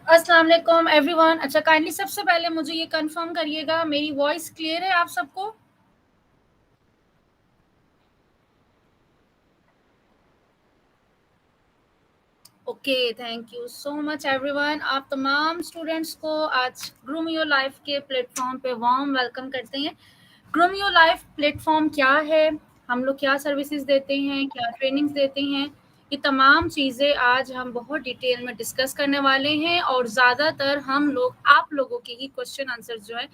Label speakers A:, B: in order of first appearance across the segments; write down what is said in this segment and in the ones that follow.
A: अस्सलाम वालेकुम एवरीवन। अच्छा, काइंडली सबसे पहले मुझे ये कंफर्म करिएगा, मेरी वॉइस क्लियर है आप सबको? Okay, thank you so much everyone. आप तमाम स्टूडेंट्स को आज ग्रूम योर लाइफ के प्लेटफॉर्म पे वार्म वेलकम करते हैं। ग्रूम योर लाइफ प्लेटफॉर्म क्या है, हम लोग क्या सर्विसेज देते हैं, क्या ट्रेनिंग्स देते हैं, ये तमाम चीज़ें आज हम बहुत डिटेल में डिस्कस करने वाले हैं और ज़्यादातर हम लोग आप लोगों के ही क्वेश्चन आंसर जो है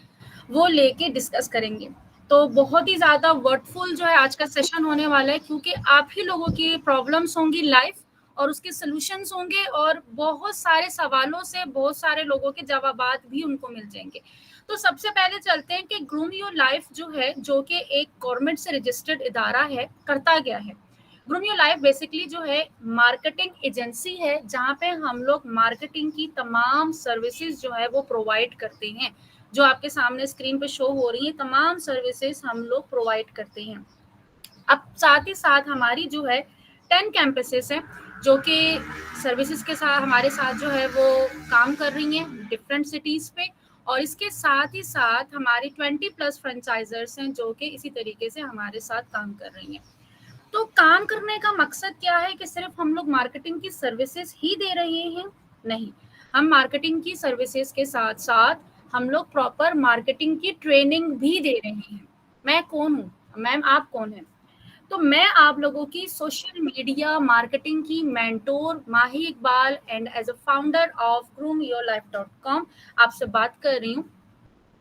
A: वो लेके डिस्कस करेंगे। तो बहुत ही ज़्यादा वर्डफुल जो है आज का सेशन होने वाला है, क्योंकि आप ही लोगों की प्रॉब्लम्स होंगी लाइफ और उसके सॉल्यूशंस होंगे और बहुत सारे सवालों से बहुत सारे लोगों के जवाबात भी उनको मिल जाएंगे। तो सबसे पहले चलते हैं कि ग्रूम योर लाइफ जो है, जो कि एक गवर्नमेंट से रजिस्टर्ड इदारा है, करता गया है। ग्रूम योर लाइफ बेसिकली जो है मार्केटिंग एजेंसी है, जहाँ पे हम लोग मार्केटिंग की तमाम सर्विसेज जो है वो प्रोवाइड करते हैं। जो आपके सामने स्क्रीन पे शो हो रही है तमाम सर्विसेज हम लोग प्रोवाइड करते हैं। अब साथ ही साथ हमारी जो है 10 कैंपसेस हैं, जो कि सर्विसेज के साथ हमारे साथ जो है वो काम कर रही हैं डिफरेंट सिटीज़ पे। और इसके साथ ही साथ हमारी 20 प्लस फ्रेंचाइजर्स हैं, जो कि इसी तरीके से हमारे साथ काम कर रही हैं। तो काम करने का मकसद क्या है कि सिर्फ हम लोग मार्केटिंग की सर्विसेज ही दे रहे हैं? नहीं, हम मार्केटिंग की सर्विसेज के साथ साथ हम लोग प्रॉपर मार्केटिंग की ट्रेनिंग भी दे रहे हैं। मैं कौन हूँ, मैम आप कौन हैं? तो मैं आप लोगों की सोशल मीडिया मार्केटिंग की mentor Mahi Iqbal and as a founder of groomyourlife.com आपसे बात कर रही हूँ।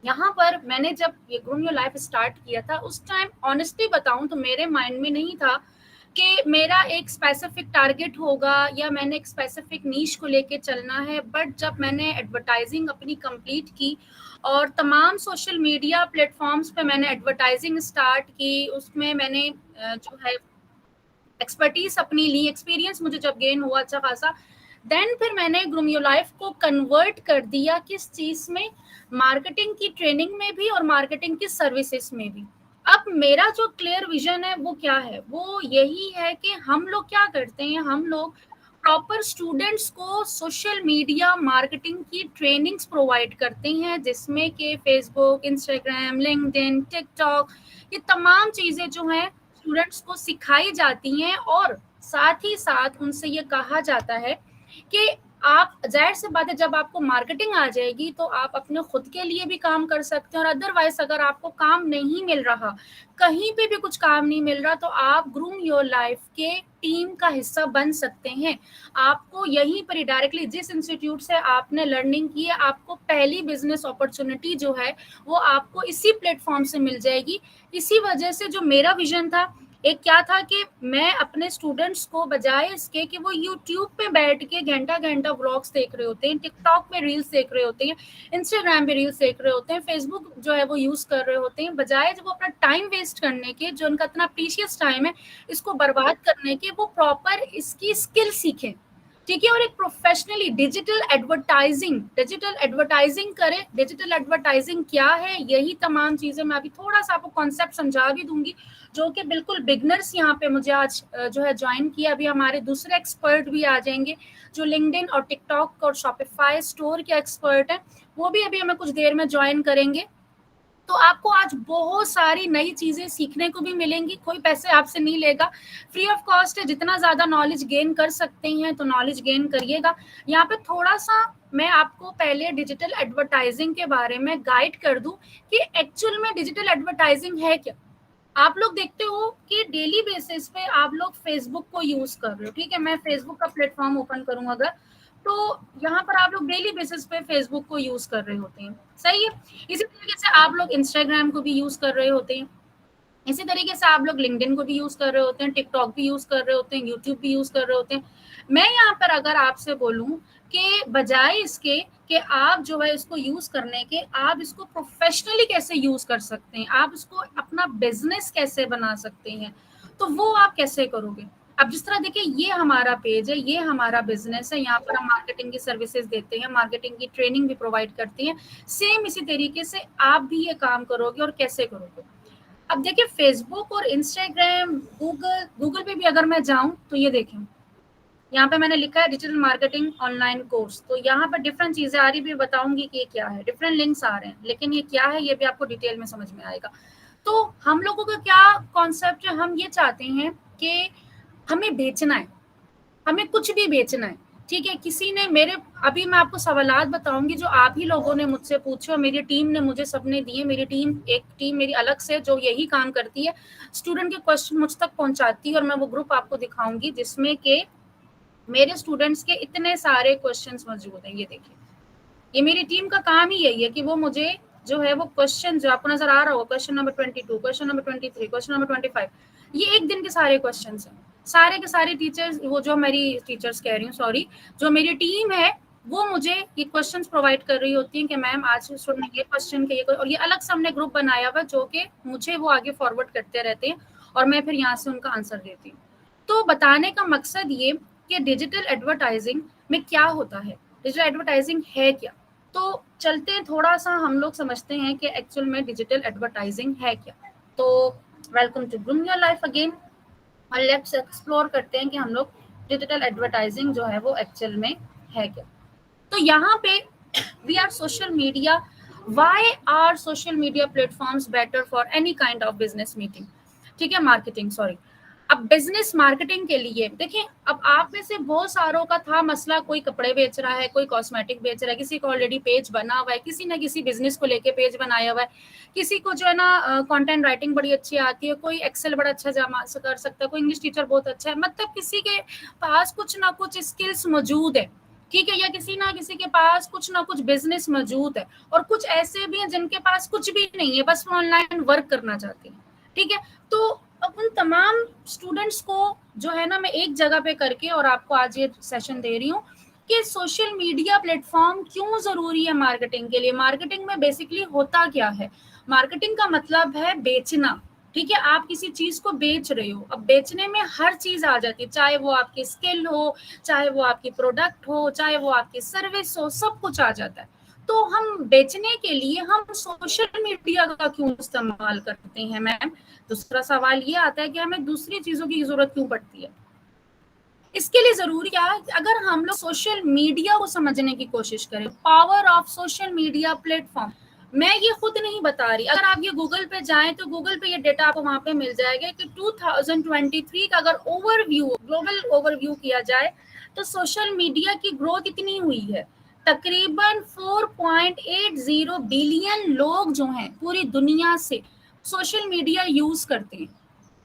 A: यहाँ पर मैंने जब ये ग्रूम योर लाइफ स्टार्ट किया था, उस टाइम ऑनेस्टली बताऊं तो मेरे माइंड में नहीं था कि मेरा एक स्पेसिफिक टारगेट होगा या मैंने एक स्पेसिफिक नीश को लेके चलना है। बट जब मैंने एडवर्टाइजिंग अपनी कंप्लीट की और तमाम सोशल मीडिया प्लेटफॉर्म्स पे मैंने एडवर्टाइजिंग स्टार्ट की, उसमें मैंने जो है एक्सपर्टीज अपनी ली, एक्सपीरियंस मुझे जब गेन हुआ अच्छा खासा, देन फिर मैंने ग्रूम योर लाइफ को कन्वर्ट कर दिया किस चीज में, मार्केटिंग की ट्रेनिंग में भी और मार्केटिंग की सर्विसेज में भी। अब मेरा जो क्लियर विजन है वो क्या है, वो यही है कि हम लोग क्या करते हैं, हम लोग प्रॉपर स्टूडेंट्स को सोशल मीडिया मार्केटिंग की ट्रेनिंग्स प्रोवाइड करते हैं, जिसमें कि फेसबुक, इंस्टाग्राम, लिंक्डइन, टिकटॉक, ये तमाम चीजें जो हैं स्टूडेंट्स को सिखाई जाती हैं। और साथ ही साथ उनसे ये कहा जाता है कि आप, जाहिर सी बात है, जब आपको मार्केटिंग आ जाएगी तो आप अपने खुद के लिए भी काम कर सकते हैं, और अदरवाइज अगर आपको काम नहीं मिल रहा, कहीं पे भी कुछ काम नहीं मिल रहा, तो आप ग्रूम योर लाइफ के टीम का हिस्सा बन सकते हैं। आपको यहीं पर ही डायरेक्टली जिस इंस्टीट्यूट से आपने लर्निंग की है, आपको पहली बिजनेस अपॉर्चुनिटी जो है वो आपको इसी प्लेटफॉर्म से मिल जाएगी। इसी वजह से जो मेरा विजन था, एक क्या था कि मैं अपने स्टूडेंट्स को, बजाय इसके कि वो यूट्यूब पे बैठ के घंटा घंटा व्लॉग्स देख रहे होते हैं, टिकटॉक पे रील्स देख रहे होते हैं, इंस्टाग्राम पे रील्स देख रहे होते हैं, फेसबुक जो है वो यूज कर रहे होते हैं, बजाय जब वो अपना टाइम वेस्ट करने के, जो उनका इतना प्रीशियस टाइम है इसको बर्बाद करने के, वो प्रॉपर इसकी स्किल सीखें। ठीक है, और एक प्रोफेशनली डिजिटल एडवर्टाइजिंग करें। डिजिटल एडवर्टाइजिंग क्या है, यही तमाम चीजें मैं अभी थोड़ा सा आपको कॉन्सेप्ट समझा भी दूंगी, जो कि बिल्कुल बिगनर्स यहाँ पे मुझे आज जो है ज्वाइन किया। अभी हमारे दूसरे एक्सपर्ट भी आ जाएंगे जो लिंक्डइन और टिकटॉक और शॉपिफाई स्टोर के एक्सपर्ट हैं, वो भी अभी हमें कुछ देर में ज्वाइन करेंगे। तो आपको आज बहुत सारी नई चीजें सीखने को भी मिलेंगी, कोई पैसे आपसे नहीं लेगा, फ्री ऑफ कॉस्ट है। जितना ज्यादा नॉलेज गेन कर सकते हैं तो नॉलेज गेन करिएगा। यहाँ पे थोड़ा सा मैं आपको पहले डिजिटल एडवर्टाइजिंग के बारे में गाइड कर दूं कि एक्चुअल में डिजिटल एडवर्टाइजिंग है क्या। आप लोग देखते हो कि डेली बेसिस पे आप लोग फेसबुक को यूज कर रहे हो, ठीक है, मैं फेसबुक का प्लेटफॉर्म ओपन करूं अगर, तो यहाँ पर आप लोग डेली बेसिस पे फेसबुक को यूज कर रहे होते हैं, सही है। इसी तरीके से आप लोग इंस्टाग्राम को भी यूज कर रहे होते हैं, इसी तरीके से आप लोग लिंक्डइन को भी यूज कर रहे होते हैं, टिकटॉक भी यूज कर रहे होते हैं, यूट्यूब भी यूज कर रहे होते हैं। मैं यहाँ पर अगर आपसे बोलूं कि बजाय इसके कि आप जो है इसको यूज करने के, आप इसको प्रोफेशनली कैसे यूज कर सकते हैं, आप इसको अपना बिजनेस कैसे बना सकते हैं, तो वो आप कैसे करोगे। अब जिस तरह देखिए, ये हमारा पेज है, ये हमारा बिजनेस है, यहाँ पर हम मार्केटिंग की सर्विसेज देते हैं, मार्केटिंग की ट्रेनिंग भी प्रोवाइड करते हैं। सेम इसी तरीके से आप भी ये काम करोगे, और कैसे करोगे। अब देखिए, फेसबुक और इंस्टाग्राम, गूगल पे भी अगर मैं जाऊं तो ये देखें, यहाँ पे मैंने लिखा है डिजिटल मार्केटिंग ऑनलाइन कोर्स। तो यहाँ पर डिफरेंट चीजें आ रही, भी बताऊंगी कि ये क्या है, डिफरेंट लिंक्स आ रहे हैं, लेकिन ये क्या है ये भी आपको डिटेल में समझ में आएगा। तो हम लोगों का क्या कॉन्सेप्ट है, हम ये चाहते हैं कि हमें बेचना है, हमें कुछ भी बेचना है, ठीक है। किसी ने मेरे, अभी मैं आपको सवालात बताऊंगी जो आप ही लोगों ने मुझसे पूछे और मेरी टीम ने मुझे सबने दिए। मेरी टीम, एक टीम मेरी अलग से जो यही काम करती है, स्टूडेंट के क्वेश्चन मुझ तक पहुंचाती है, और मैं वो ग्रुप आपको दिखाऊंगी जिसमें के मेरे स्टूडेंट्स के इतने सारे क्वेश्चंस मौजूद हैं। ये देखिए, ये मेरी टीम का काम ही यही है कि वो मुझे जो है वो क्वेश्चन जो आपको नजर आ रहा होगा, question number 22, question number 23, question number 25, ये एक दिन के सारे क्वेश्चन हैं। सारे के सारे टीचर्स, वो जो मेरी टीचर्स कह रही हूँ, सॉरी, जो मेरी टीम है वो मुझे ये क्वेश्चंस प्रोवाइड कर रही होती है कि मैम आज स्टूडेंट ये क्वेश्चन के ये, और ये अलग से हमने ग्रुप बनाया हुआ जो कि मुझे वो आगे फॉरवर्ड करते रहते हैं और मैं फिर यहाँ से उनका आंसर देती हूँ। तो बताने का मकसद ये कि डिजिटल एडवर्टाइजिंग में क्या होता है, डिजिटल एडवर्टाइजिंग है क्या। तो चलते हैं थोड़ा सा हम लोग समझते हैं कि एक्चुअल में डिजिटल एडवर्टाइजिंग है क्या। तो welcome to groom your life again, और लेट्स एक्सप्लोर करते हैं कि हम लोग डिजिटल एडवर्टाइजिंग जो है वो एक्चुअल में है क्या। तो यहाँ पे we are social media, why are social media platforms better for any kind of business meeting, ठीक है, मार्केटिंग, सॉरी। अब बिजनेस मार्केटिंग के लिए देखिए, अब आप में से बहुत सारों का था मसला, कोई कपड़े बेच रहा है, कोई कॉस्मेटिक बेच रहा है, किसी को ऑलरेडी पेज बना हुआ है, किसी ना किसी बिजनेस को लेके पेज बनाया हुआ है, किसी को जो है ना कंटेंट राइटिंग बड़ी अच्छी आती है, कोई एक्सेल बड़ा अच्छा जमा कर सकता है, कोई इंग्लिश टीचर बहुत अच्छा है, मतलब किसी के पास कुछ ना कुछ स्किल्स मौजूद है, ठीक है, या किसी ना किसी के पास कुछ ना कुछ बिजनेस मौजूद है, और कुछ ऐसे भी हैं जिनके पास कुछ भी नहीं है, बस वो ऑनलाइन वर्क करना चाहते हैं, ठीक है। तो अब उन तमाम स्टूडेंट्स को जो है ना मैं एक जगह पे करके और आपको आज ये सेशन दे रही हूँ कि सोशल मीडिया प्लेटफॉर्म क्यों जरूरी है मार्केटिंग के लिए। मार्केटिंग में बेसिकली होता क्या है, मार्केटिंग का मतलब है बेचना, ठीक है। आप किसी चीज को बेच रहे हो, अब बेचने में हर चीज आ जाती है, चाहे वो आपकी स्किल हो, चाहे वो आपकी प्रोडक्ट हो, चाहे वो आपकी सर्विस हो, सब कुछ आ जाता है। तो हम बेचने के लिए हम सोशल मीडिया का क्यों इस्तेमाल करते हैं मैम। दूसरा सवाल ये आता है कि हमें दूसरी चीजों की जरूरत क्यों पड़ती है। इसके लिए जरूरी क्या है, अगर हम लोग सोशल मीडिया को समझने की कोशिश करें, power of social media platform, मैं ये खुद नहीं बता रही, अगर आप ये गूगल पे जाएं तो गूगल पे ये डेटा आपको वहां पे मिल जाएगा कि 2023 का अगर ओवरव्यू, ग्लोबल ओवरव्यू किया जाए तो सोशल मीडिया की ग्रोथ इतनी हुई है, तकरीबन 4.80 बिलियन लोग जो हैं पूरी दुनिया से सोशल मीडिया यूज करते हैं,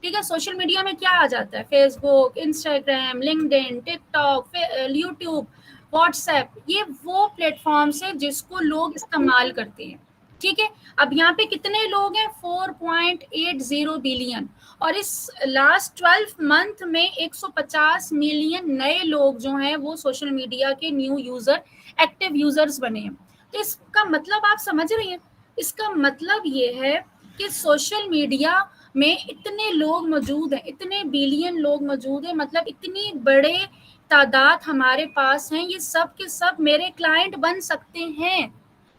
A: ठीक है। सोशल मीडिया में क्या आ जाता है, Facebook, Instagram, LinkedIn, TikTok, YouTube, WhatsApp, ये वो प्लेटफॉर्म्स है जिसको लोग इस्तेमाल करते हैं, ठीक है। अब यहाँ पे कितने लोग हैं, 4.80 बिलियन, और इस लास्ट 12 मंथ में 150 मिलियन नए लोग जो हैं वो सोशल मीडिया के न्यू यूजर, एक्टिव यूजर्स बने हैं। तो इसका मतलब आप समझ रही हैं, इसका मतलब ये है कि सोशल मीडिया में इतने लोग मौजूद हैं, इतने बिलियन लोग मौजूद हैं, मतलब इतनी बड़े तादाद हमारे पास हैं, ये सब के सब मेरे क्लाइंट बन सकते हैं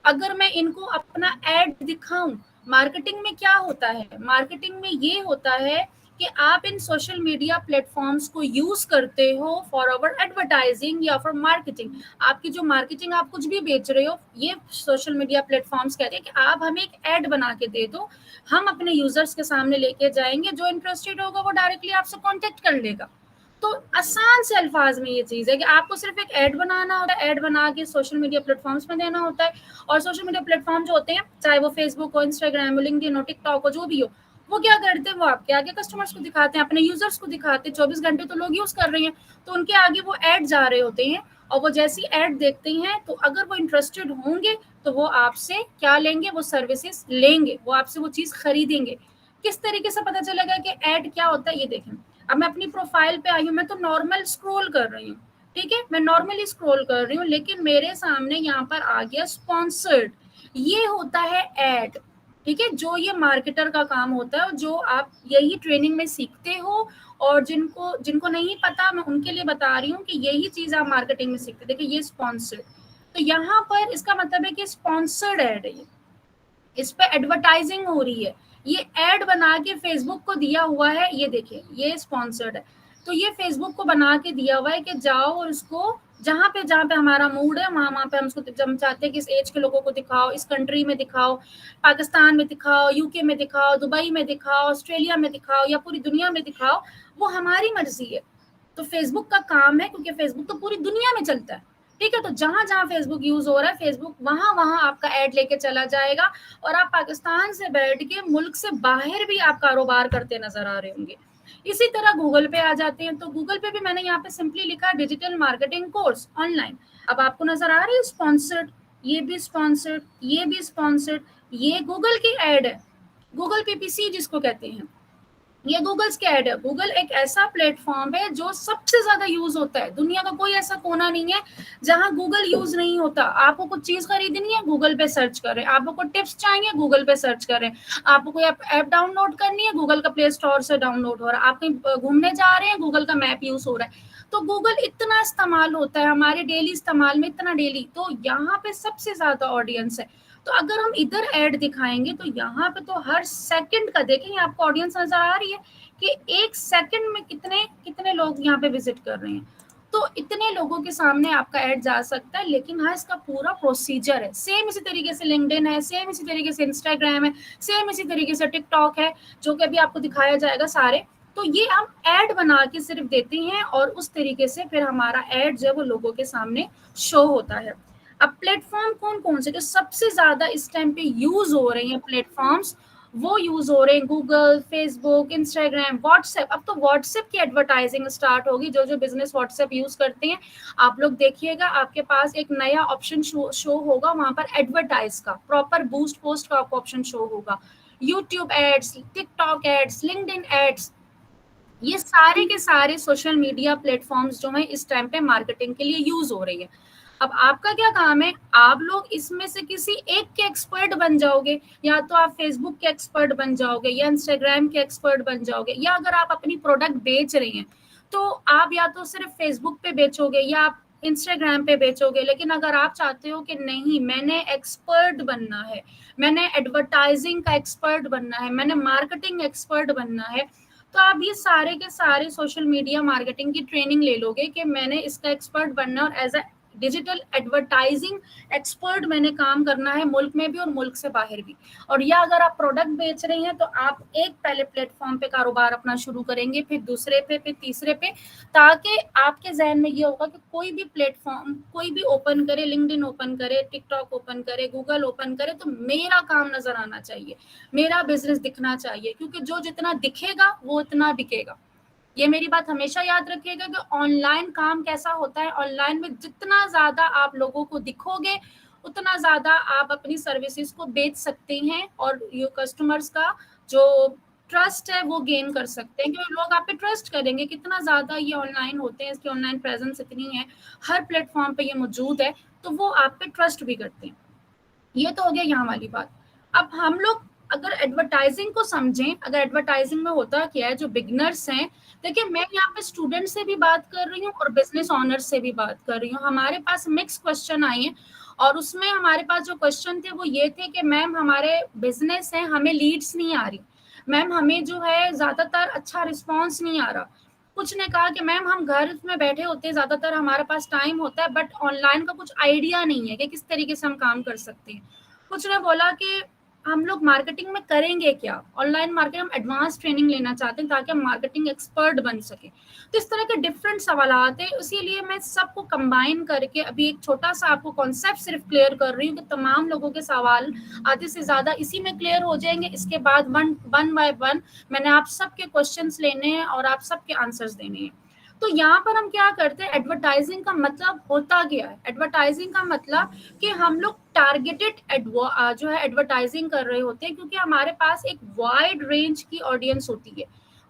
A: अगर मैं इनको अपना एड दिखाऊं। मार्केटिंग में क्या होता है, मार्केटिंग में ये होता है कि आप इन सोशल मीडिया प्लेटफॉर्म्स को यूज करते हो फॉर अवर एडवर्टाइजिंग या फॉर मार्केटिंग। आपकी जो मार्केटिंग, आप कुछ भी बेच रहे हो, ये सोशल मीडिया प्लेटफॉर्म्स कहते हैं कि आप हमें एक एड बना के दे दो, हम अपने यूजर्स के सामने लेके जाएंगे, जो इंटरेस्टेड होगा वो डायरेक्टली आपसे कॉन्टेक्ट कर लेगा। तो आसान से अल्फाज में ये चीज है कि आपको सिर्फ एक ऐड बनाना होता है, ऐड बना के सोशल मीडिया प्लेटफॉर्म्स में देना होता है, और सोशल मीडिया प्लेटफॉर्म जो होते हैं, चाहे वो फेसबुक हो, इंस्टाग्राम हो, लिंक्डइन हो, टिकटॉक हो, जो भी हो, वो क्या करते हैं, वो आपके आगे कस्टमर्स को दिखाते हैं, अपने यूजर्स को दिखाते हैं, 24 घंटे तो लोग यूज कर रहे हैं, तो उनके आगे वो ऐड जा रहे होते हैं, और वो जैसी ऐड देखते हैं तो अगर वो इंटरेस्टेड होंगे तो वो आपसे क्या लेंगे, वो सर्विसेज लेंगे, वो आपसे वो चीज खरीदेंगे। किस तरीके से पता चलेगा कि ऐड क्या होता है, ये देखें। अब मैं अपनी प्रोफाइल पे आई हूँ, मैं तो नॉर्मल स्क्रॉल कर रही हूँ, ठीक है, मैं नॉर्मली स्क्रॉल कर रही हूँ, लेकिन मेरे सामने यहाँ पर आ गया स्पॉन्सर्ड, ये होता है ऐड, ठीक है, जो ये मार्केटर का काम होता है, जो आप यही ट्रेनिंग में सीखते हो, और जिनको जिनको नहीं पता मैं उनके लिए बता रही हूँ कि यही चीज आप मार्केटिंग में सीखते। देखिए ये स्पॉन्सर्ड, तो यहाँ पर इसका मतलब है कि स्पॉन्सर्ड ऐड है, इस पे एडवर्टाइजिंग हो रही है, ये ऐड बना के फेसबुक को दिया हुआ है, ये देखिए ये स्पॉन्सर्ड है। तो ये फेसबुक को बना के दिया हुआ है कि जाओ और इसको जहाँ पे हमारा मूड है वहां पे हम उसको, जब हम चाहते हैं कि इस एज के लोगों को दिखाओ, इस कंट्री में दिखाओ, पाकिस्तान में दिखाओ, यूके में दिखाओ, दुबई में दिखाओ, ऑस्ट्रेलिया में दिखाओ या पूरी दुनिया में दिखाओ, वो हमारी मर्जी है। तो फेसबुक का काम है, क्योंकि फेसबुक तो पूरी दुनिया में चलता है, ठीक है। तो जहां जहां फेसबुक यूज हो रहा है, फेसबुक वहां वहां आपका एड लेके चला जाएगा और आप पाकिस्तान से बैठ के मुल्क से बाहर भी आप कारोबार करते नजर आ रहे होंगे। इसी तरह गूगल पे आ जाते हैं, तो गूगल पे भी मैंने यहाँ पे सिंपली लिखा है डिजिटल मार्केटिंग कोर्स ऑनलाइन। अब आपको नजर आ रही है स्पॉन्सर्ड, ये भी स्पॉन्सर्ड, ये भी स्पॉन्सर्ड, ये गूगल की एड है, गूगल पीपीसी जिसको कहते हैं, ये गूगल्स की एड है। गूगल एक ऐसा प्लेटफॉर्म है जो सबसे ज्यादा यूज होता है, दुनिया का कोई ऐसा कोना नहीं है जहां गूगल यूज नहीं होता। आपको कुछ चीज खरीदनी है, गूगल पे सर्च करें, आपको कोई टिप्स चाहिए, गूगल पे सर्च करें, आपको कोई ऐप डाउनलोड करनी है, गूगल का प्ले स्टोर से डाउनलोड हो रहा है, आप कहीं घूमने जा रहे हैं, गूगल का मैप यूज हो रहा है। तो गूगल इतना इस्तेमाल होता है हमारे डेली इस्तेमाल में, इतना डेली, तो यहाँ पे सबसे ज्यादा ऑडियंस है। तो अगर हम इधर ऐड दिखाएंगे तो यहाँ पे तो हर सेकंड का देखेंगे, आपको ऑडियंस नजर आ रही है कि एक सेकंड में कितने कितने लोग यहाँ पे विजिट कर रहे हैं। तो इतने लोगों के सामने आपका ऐड जा सकता है, लेकिन हाँ इसका पूरा प्रोसीजर है। सेम इसी तरीके से लिंक्डइन है, सेम इसी तरीके से इंस्टाग्राम है, सेम इसी तरीके से टिकटॉक है, जो कि अभी आपको दिखाया जाएगा सारे। तो ये हम ऐड बना के सिर्फ देते हैं और उस तरीके से फिर हमारा ऐड जो है वो लोगों के सामने शो होता है। अब प्लेटफॉर्म कौन कौन से जो सबसे ज्यादा इस टाइम पे यूज हो रहे हैं प्लेटफॉर्म्स, वो यूज हो रहे हैं गूगल, फेसबुक, इंस्टाग्राम, व्हाट्सएप। अब तो व्हाट्सएप की एडवर्टाइजिंग स्टार्ट होगी, जो जो बिजनेस व्हाट्सएप यूज करते हैं, आप लोग देखिएगा आपके पास एक नया ऑप्शन शो होगा, वहां पर एडवर्टाइज का प्रॉपर बूस्ट पोस्ट का आपको ऑप्शन शो होगा। YouTube ads, TikTok ads, LinkedIn ads, ये सारे के सारे सोशल मीडिया प्लेटफॉर्म्स जो हैं इस टाइम पे मार्केटिंग के लिए यूज हो रही है। अब आपका क्या काम है, आप लोग इसमें से किसी एक के एक्सपर्ट बन जाओगे, या तो आप फेसबुक के एक्सपर्ट बन जाओगे, या इंस्टाग्राम के एक्सपर्ट बन जाओगे, या अगर आप अपनी प्रोडक्ट बेच रहे हैं तो आप या तो सिर्फ फेसबुक पे बेचोगे या आप इंस्टाग्राम पे बेचोगे। लेकिन अगर आप चाहते हो कि नहीं मैंने एक्सपर्ट बनना है, मैंने एडवर्टाइजिंग का एक्सपर्ट बनना है, मैंने मार्केटिंग एक्सपर्ट बनना है, तो आप ये सारे के सारे सोशल मीडिया मार्केटिंग की ट्रेनिंग ले लोगे कि मैंने इसका एक्सपर्ट बनना और as a digital advertising expert मैंने काम करना है, मुल्क में भी और मुल्क से बाहर भी। और या अगर आप प्रोडक्ट बेच रहे हैं तो आप एक पहले प्लेटफॉर्म पे कारोबार अपना शुरू करेंगे, फिर दूसरे पे, फिर तीसरे पे, ताकि आपके जहन में ये होगा कि कोई भी प्लेटफॉर्म कोई भी ओपन करे, लिंक्डइन ओपन करे, टिकटॉक ओपन करे, गूगल ओपन करे, तो मेरा काम नजर आना चाहिए, मेरा बिजनेस दिखना चाहिए, क्योंकि जो जितना दिखेगा वो उतना बिकेगा। ये मेरी बात हमेशा याद रखिएगा कि ऑनलाइन काम कैसा होता है, ऑनलाइन में जितना ज्यादा आप लोगों को दिखोगे उतना ज्यादा आप अपनी सर्विसेज को बेच सकते हैं और ये कस्टमर्स का जो ट्रस्ट है वो गेन कर सकते हैं, क्योंकि लोग आप पे ट्रस्ट करेंगे। कितना ज्यादा ये ऑनलाइन होते हैं, इसकी ऑनलाइन प्रेजेंस इतनी है, हर प्लेटफॉर्म पे ये मौजूद है, तो वो आप पे ट्रस्ट भी करते हैं। ये तो हो गया यहाँ वाली बात। अब हम लोग अगर एडवर्टाइजिंग को समझें, अगर एडवर्टाइजिंग में होता क्या है, जो बिगनर्स हैं, देखिए मैं यहाँ पे स्टूडेंट से भी बात कर रही हूँ और बिजनेस ऑनर से भी बात कर रही हूँ। हमारे पास मिक्स क्वेश्चन आए हैं और उसमें हमारे पास जो क्वेश्चन थे वो ये थे कि मैम हमारे बिजनेस है, हमें लीड्स नहीं आ रही, मैम हमें जो है ज्यादातर अच्छा रिस्पॉन्स नहीं आ रहा। कुछ ने कहा कि मैम हम घर में बैठे होते हैं, ज्यादातर हमारे पास टाइम होता है, बट ऑनलाइन का कुछ आइडिया नहीं है कि किस तरीके से हम काम कर सकते हैं। कुछ ने बोला कि हम लोग मार्केटिंग में करेंगे क्या, ऑनलाइन मार्केटिंग, हम एडवांस ट्रेनिंग लेना चाहते हैं ताकि हम मार्केटिंग एक्सपर्ट बन सके। तो इस तरह के डिफरेंट सवाल आते हैं, इसीलिए मैं सबको कंबाइन करके अभी एक छोटा सा आपको कॉन्सेप्ट सिर्फ क्लियर कर रही हूँ कि तमाम लोगों के सवाल आधे से ज्यादा इसी में क्लियर हो जाएंगे। इसके बाद वन बाय वन मैंने आप सबके क्वेश्चंस लेने हैं और आप सबके आंसर्स देने हैं। तो यहाँ पर हम क्या करते हैं, एडवर्टाइजिंग का मतलब होता क्या है, एडवर्टाइजिंग का मतलब कि हम लोग टारगेटेड जो है एडवर्टाइजिंग कर रहे होते हैं, क्योंकि हमारे पास एक वाइड रेंज की ऑडियंस होती है,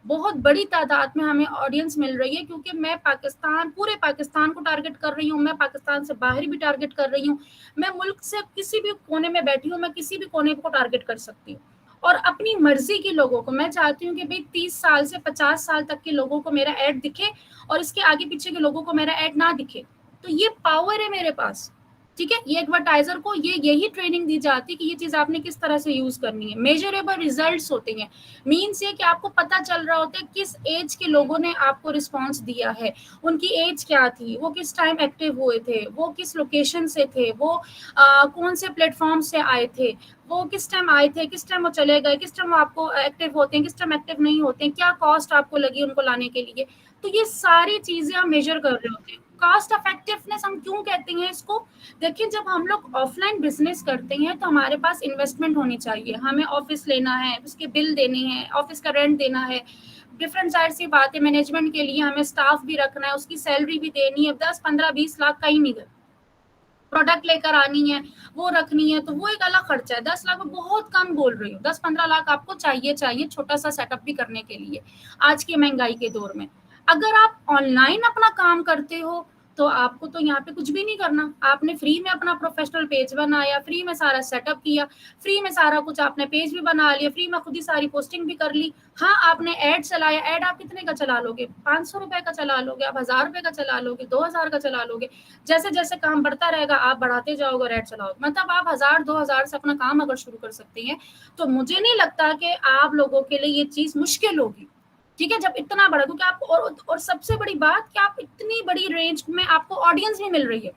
A: बहुत बड़ी तादाद में हमें ऑडियंस मिल रही है, क्योंकि मैं पाकिस्तान, पूरे पाकिस्तान को टारगेट कर रही हूँ, मैं पाकिस्तान से बाहर भी टारगेट कर रही हूँ, मैं मुल्क से किसी भी कोने में बैठी हूँ, मैं किसी भी कोने को टारगेट कर सकती हूँ। और अपनी मर्जी के लोगों को मैं चाहती हूँ कि भाई 30 साल से 50 साल तक के लोगों को मेरा ऐड दिखे और इसके आगे पीछे के लोगों को मेरा ऐड ना दिखे। तो ये पावर है मेरे पास, ठीक है, ये एडवर्टाइजर को यही ट्रेनिंग दी जाती है कि ये चीज आपने किस तरह से यूज करनी है। मेजरेबल रिजल्ट्स होते हैं, मीन्स ये कि आपको पता चल रहा होता है किस एज के लोगों ने आपको रिस्पॉन्स दिया है, उनकी एज क्या थी, वो किस टाइम एक्टिव हुए थे, वो किस लोकेशन से थे, वो कौन से प्लेटफॉर्म से आए थे, वो किस टाइम आए थे, किस टाइम वो चले गए, किस टाइम वो आपको एक्टिव होते हैं, किस टाइम एक्टिव नहीं होते हैं, क्या कॉस्ट आपको लगी उनको लाने के लिए। तो ये सारी चीजें हम मेजर कर रहे होते हैं। कॉस्ट इफेक्टिवनेस हम क्यों कहते हैं इसको? देखिए, जब हम लोग ऑफलाइन बिजनेस करते हैं तो हमारे पास इन्वेस्टमेंट होनी चाहिए, हमें ऑफिस लेना है, उसके बिल देने हैं, ऑफिस का रेंट देना है, डिफरेंट साइड सी बात है, मैनेजमेंट के लिए हमें स्टाफ भी रखना है, उसकी सैलरी भी देनी है, 10 15 20 लाख का ही नहीं है, प्रोडक्ट लेकर आनी है, वो रखनी है, तो वो एक अलग खर्चा है। 10 लाख में बहुत कम बोल रही हूँ, 10 15 लाख आपको चाहिए छोटा सा सेटअप भी करने के लिए आज की महंगाई के दौर में। अगर आप ऑनलाइन अपना काम करते हो तो आपको तो यहाँ पे कुछ भी नहीं करना, आपने फ्री में अपना प्रोफेशनल पेज बनाया, फ्री में सारा सेटअप किया, फ्री में सारा कुछ, आपने पेज भी बना लिया, फ्री में खुद ही सारी पोस्टिंग भी कर ली। हाँ, आपने ऐड चलाया, ऐड आप कितने का चला लोगे? 500 रुपए का चला लोगे, आप 1000 रुपए का चला लोगे, 2000 का चला लोगे, जैसे जैसे काम बढ़ता रहेगा आप बढ़ाते जाओगे और ऐड चलाओगे। मतलब आप 1000 2000 से अपना काम अगर शुरू कर सकते हैं तो मुझे नहीं लगता कि आप लोगों के लिए ये चीज मुश्किल होगी। ठीक है, जब इतना बड़ा, क्योंकि आप और सबसे बड़ी बात कि आप इतनी बड़ी रेंज में आपको ऑडियंस भी मिल रही है।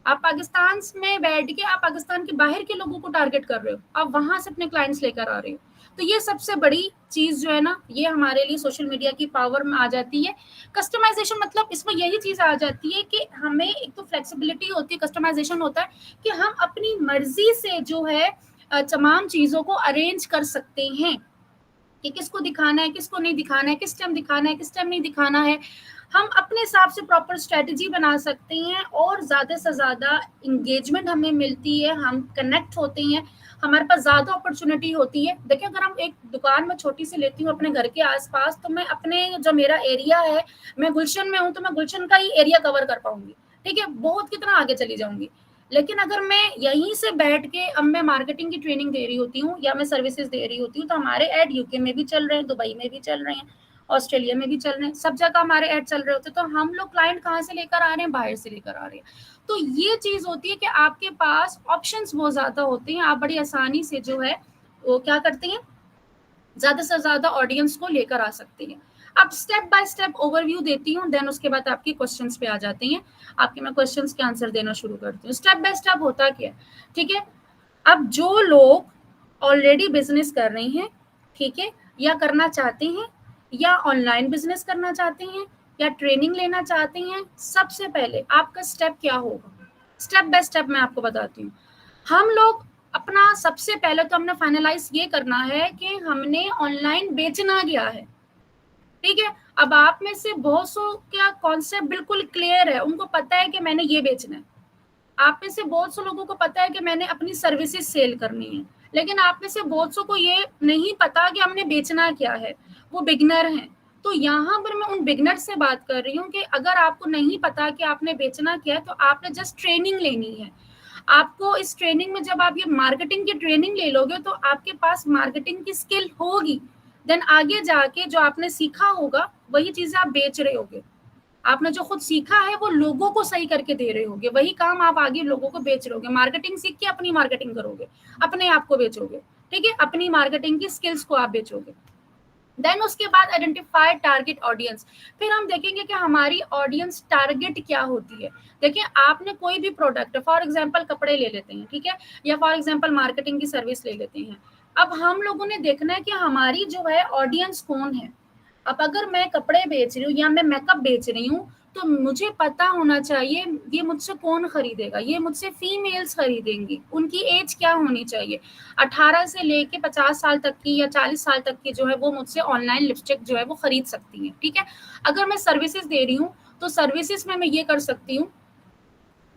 A: आप पाकिस्तान में बैठ के आप पाकिस्तान के बाहर के लोगों को टारगेट कर रहे हो, आप वहां से अपने क्लाइंट्स लेकर आ रहे हो। तो ये सबसे बड़ी चीज जो है ना, ये हमारे लिए सोशल मीडिया की पावर में आ जाती है। कस्टमाइजेशन मतलब इसमें यही चीज आ जाती है कि हमें एक तो फ्लेक्सिबिलिटी होती है, कस्टमाइजेशन होता है कि हम अपनी मर्जी से जो है तमाम चीजों को अरेंज कर सकते हैं कि किसको दिखाना है, किसको नहीं दिखाना है, किस टाइम दिखाना है, किस टाइम नहीं दिखाना है। हम अपने हिसाब से प्रॉपर स्ट्रेटजी बना सकते हैं और ज़्यादा से ज़्यादा इंगेजमेंट हमें मिलती है, हम कनेक्ट होते हैं, हमारे पास ज़्यादा अपॉर्चुनिटी होती है। देखिए, अगर हम एक दुकान में छोटी सी लेती हूँ अपने घर के आसपास, तो मैं अपने जो मेरा एरिया है, मैं गुलशन में हूँ तो मैं गुलशन का ही एरिया कवर कर पाऊंगी। ठीक है, बहुत कितना आगे चली जाऊंगी। लेकिन अगर मैं यहीं से बैठ के, अब मैं मार्केटिंग की ट्रेनिंग दे रही होती हूँ या मैं सर्विसेज दे रही होती हूँ, तो हमारे ऐड यूके में भी चल रहे हैं, दुबई में भी चल रहे हैं, ऑस्ट्रेलिया में भी चल रहे हैं, सब जगह हमारे ऐड चल रहे होते हैं। तो हम लोग क्लाइंट कहाँ से लेकर आ रहे हैं? बाहर से लेकर आ रहे हैं। तो ये चीज होती है कि आपके पास ऑप्शंस बहुत ज्यादा होते हैं, आप बड़ी आसानी से जो है वो क्या करते हैं, ज्यादा से ज्यादा ऑडियंस को लेकर आ सकते हैं। अब स्टेप बाय स्टेप ओवरव्यू देती हूँ, देन उसके बाद आपके क्वेश्चंस पे आ जाते हैं, आपके मैं क्वेश्चंस के आंसर देना शुरू करती हूँ। स्टेप बाय स्टेप होता क्या है, ठीक है। अब जो लोग ऑलरेडी बिजनेस कर रहे हैं, ठीक है, या करना चाहते हैं, या ऑनलाइन बिजनेस करना चाहते हैं, या ट्रेनिंग लेना चाहते हैं, सबसे पहले आपका स्टेप क्या होगा? स्टेप बाय स्टेप मैं आपको बताती हूँ। हम लोग अपना सबसे पहले तो हमने फाइनलाइज ये करना है कि हमने ऑनलाइन बेचना क्या है। ठीक है, अब आप में से बहुत सौ का कॉन्सेप्ट बिल्कुल क्लियर है, उनको पता है कि मैंने ये बेचना है। आप में से बहुत से लोगों को पता है कि मैंने अपनी सर्विसेज सेल करनी है, लेकिन आप में से बहुत सौ को ये नहीं पता कि हमने बेचना क्या है, वो बिगनर हैं। तो यहाँ पर मैं उन बिगनर से बात कर रही हूँ कि अगर आपको नहीं पता कि आपने बेचना क्या है, तो आपने जस्ट ट्रेनिंग लेनी है। आपको इस ट्रेनिंग में जब आप ये मार्केटिंग की ट्रेनिंग ले लोगे तो आपके पास मार्केटिंग की स्किल होगी, देन आगे जाके जो आपने सीखा होगा वही चीजें आप बेच रहे होगे। आपने जो खुद सीखा है वो लोगों को सही करके दे रहे होगे, वही काम आप आगे लोगों को बेच रहे होगे। मार्केटिंग सीख के अपनी मार्केटिंग करोगे, अपने आप को बेचोगे। ठीक है, अपनी मार्केटिंग की स्किल्स को आप बेचोगे। देन उसके बाद आइडेंटिफाई टारगेट ऑडियंस। फिर हम देखेंगे कि हमारी ऑडियंस टारगेट क्या होती है। देखिए, आपने कोई भी प्रोडक्ट, फॉर एग्जांपल कपड़े ले लेते हैं, ठीक है, या फॉर एग्जांपल मार्केटिंग की सर्विस ले लेते हैं। अब हम लोगों ने देखना है कि हमारी जो है ऑडियंस कौन है। अब अगर मैं कपड़े बेच रही हूँ या मैं मेकअप बेच रही हूँ, तो मुझे पता होना चाहिए ये मुझसे कौन खरीदेगा। ये मुझसे फीमेल्स खरीदेंगी, उनकी एज क्या होनी चाहिए, 18 से लेके 50 साल तक की या 40 साल तक की जो है वो मुझसे ऑनलाइन लिपस्टिक जो है वो खरीद सकती है। ठीक है, अगर मैं सर्विसेज दे रही हूँ तो सर्विसेज में मैं ये कर सकती हूँ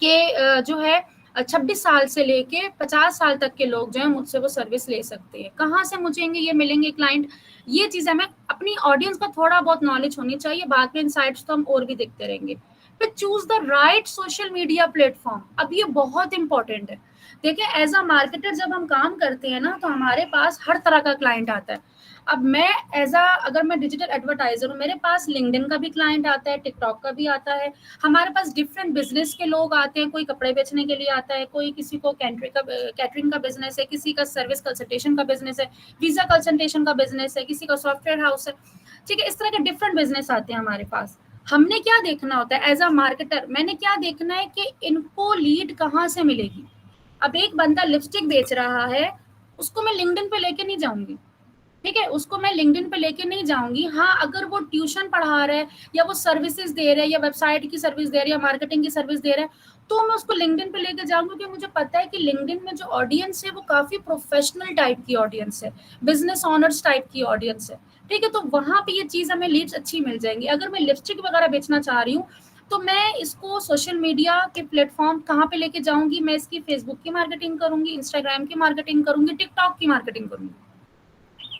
A: कि जो है 26 साल से लेके 50 साल तक के लोग जो है मुझसे वो सर्विस ले सकते हैं। कहाँ से मुझे ये मिलेंगे क्लाइंट, ये चीज़ हमें अपनी ऑडियंस का थोड़ा बहुत नॉलेज होनी चाहिए। बाद में इनसाइट्स तो हम और भी देखते रहेंगे। फिर choose the right social media platform. अब ये बहुत इंपॉर्टेंट है। देखिए, एज अ मार्केटर जब हम काम करते हैं ना, तो हमारे पास हर तरह का क्लाइंट आता है। अब मैं अगर मैं डिजिटल एडवर्टाइजर हूँ, मेरे पास लिंक्डइन का भी क्लाइंट आता है, टिकटॉक का भी आता है, हमारे पास डिफरेंट बिजनेस के लोग आते हैं, कोई कपड़े बेचने के लिए आता है, कोई किसी को कैटरिंग का बिजनेस है, किसी का सर्विस कंसल्टेशन का बिजनेस है, वीजा कंसल्टेशन का बिजनेस है, किसी का सॉफ्टवेयर हाउस है, ठीक है। इस तरह के डिफरेंट बिजनेस आते हैं हमारे पास। हमने क्या देखना होता है एज अ मार्केटर, मैंने क्या देखना है कि इनको लीड कहाँ से मिलेगी। अब एक बंदा लिपस्टिक बेच रहा है, उसको मैं लिंक्डइन पे लेके नहीं जाऊंगी, ठीक है, उसको मैं लिंक्डइन पे लेके नहीं जाऊंगी। हाँ, अगर वो ट्यूशन पढ़ा रहा है या वो सर्विसेज दे रहा है या वेबसाइट की सर्विस दे रहा है या मार्केटिंग की सर्विस दे रहा है, तो मैं उसको लिंक्डइन पे लेके जाऊंगी, क्योंकि मुझे पता है कि लिंक्डइन में जो ऑडियंस है वो काफी प्रोफेशनल टाइप की ऑडियंस है, बिजनेस ऑनर्स टाइप की ऑडियंस है, ठीक है। तो वहां पे ये चीज हमें लीड्स अच्छी मिल जाएंगी। अगर मैं लिपस्टिक वगैरह बेचना चाह रही हूँ, तो मैं इसको सोशल मीडिया के प्लेटफॉर्म कहाँ पे लेके जाऊंगी, मैं इसकी फेसबुक की मार्केटिंग करूंगी, इंस्टाग्राम की मार्केटिंग करूंगी, टिकटॉक की मार्केटिंग करूंगी,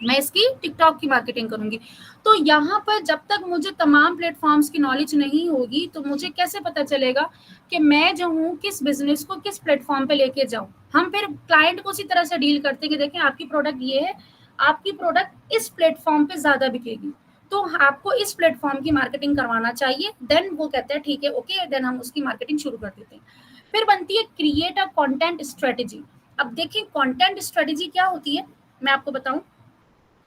A: मैं इसकी टिकटॉक की मार्केटिंग करूंगी। तो यहाँ पर जब तक मुझे तमाम प्लेटफॉर्म्स की नॉलेज नहीं होगी, तो मुझे कैसे पता चलेगा कि मैं जो हूँ किस बिजनेस को किस प्लेटफॉर्म पे लेके जाऊँ। हम फिर क्लाइंट को उसी तरह से डील करते हैं कि देखें आपकी प्रोडक्ट ये है, आपकी प्रोडक्ट इस प्लेटफॉर्म पे ज्यादा बिकेगी, तो आपको इस प्लेटफॉर्म की मार्केटिंग करवाना चाहिए। देन वो कहते हैं ठीक है, ओके, देन हम उसकी मार्केटिंग शुरू कर देते हैं। फिर बनती है क्रिएट अ कंटेंट स्ट्रेटेजी। अब देखिए कंटेंट स्ट्रेटेजी क्या होती है, मैं आपको बताऊं।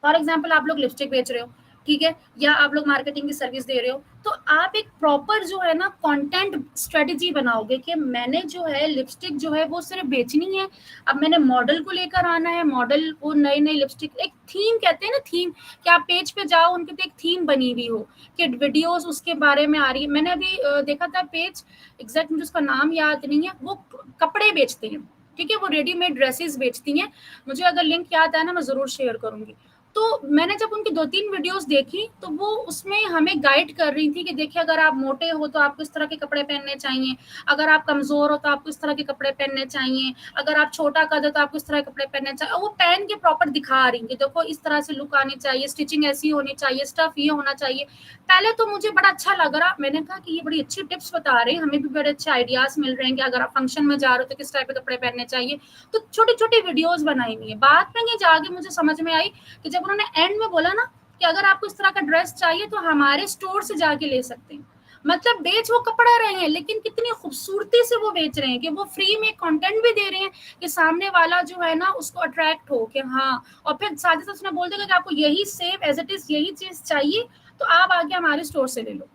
A: फॉर एग्जाम्पल आप लोग लिपस्टिक बेच रहे हो, ठीक है, या आप लोग मार्केटिंग की सर्विस दे रहे हो, तो आप एक प्रॉपर जो है ना कंटेंट स्ट्रेटेजी बनाओगे कि मैंने जो है लिपस्टिक जो है वो सिर्फ बेचनी है। अब मैंने मॉडल को लेकर आना है, मॉडल वो नई नई लिपस्टिक, एक थीम कहते हैं ना, थीम, कि आप पेज पे जाओ उनके तो एक थीम बनी हुई हो कि वीडियोस उसके बारे में आ रही है। मैंने अभी देखा था पेज, एग्जैक्ट मुझे उसका नाम याद नहीं है, वो कपड़े बेचते हैं, ठीक है, वो रेडीमेड ड्रेसेस बेचती हैं। मुझे अगर लिंक याद है ना, मैं जरूर शेयर करूंगी। तो मैंने जब उनकी 2-3 वीडियोस देखी, तो वो उसमें हमें गाइड कर रही थी कि देखिए अगर आप मोटे हो तो आपको इस तरह के कपड़े पहनने चाहिए, अगर आप कमजोर हो तो आपको इस तरह के कपड़े पहनने चाहिए, अगर आप छोटा कद हो तो आपको इस तरह के कपड़े पहनने चाहिए। और वो पहन के प्रॉपर दिखा रही कि देखो इस तरह से लुक आनी चाहिए, स्टिचिंग ऐसी होनी चाहिए, स्टफ ये होना चाहिए। पहले तो मुझे बड़ा अच्छा लग रहा, मैंने कहा कि ये बड़ी अच्छी टिप्स बता रहे हैं, हमें भी बड़े अच्छे आइडियाज मिल रहे हैं कि अगर आप फंक्शन में जा रहे हो तो किस टाइप के कपड़े पहनने चाहिए। तो छोटी छोटी वीडियोज बनाई हुई है। बाद में ये जाके मुझे समझ में आई कि जब उन्होंने एंड में बोला ना कि अगर आपको इस तरह का ड्रेस चाहिए तो हमारे स्टोर से जाके ले सकते हैं। मतलब बेच वो कपड़ा रहे हैं, लेकिन कितनी खूबसूरती से वो बेच रहे हैं कि वो फ्री में कंटेंट भी दे रहे हैं कि सामने वाला जो है ना उसको अट्रैक्ट हो कि हाँ। और फिर साथ ही साथ उसने बोल दिया कि आपको यही सेम एज इट इज यही चीज चाहिए, तो आप आगे हमारे स्टोर से ले लो।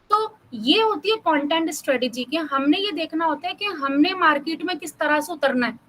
A: तो ये होती है कंटेंट स्ट्रेटेजी कि हमने ये देखना होता है कि हमने मार्केट में किस तरह से उतरना है,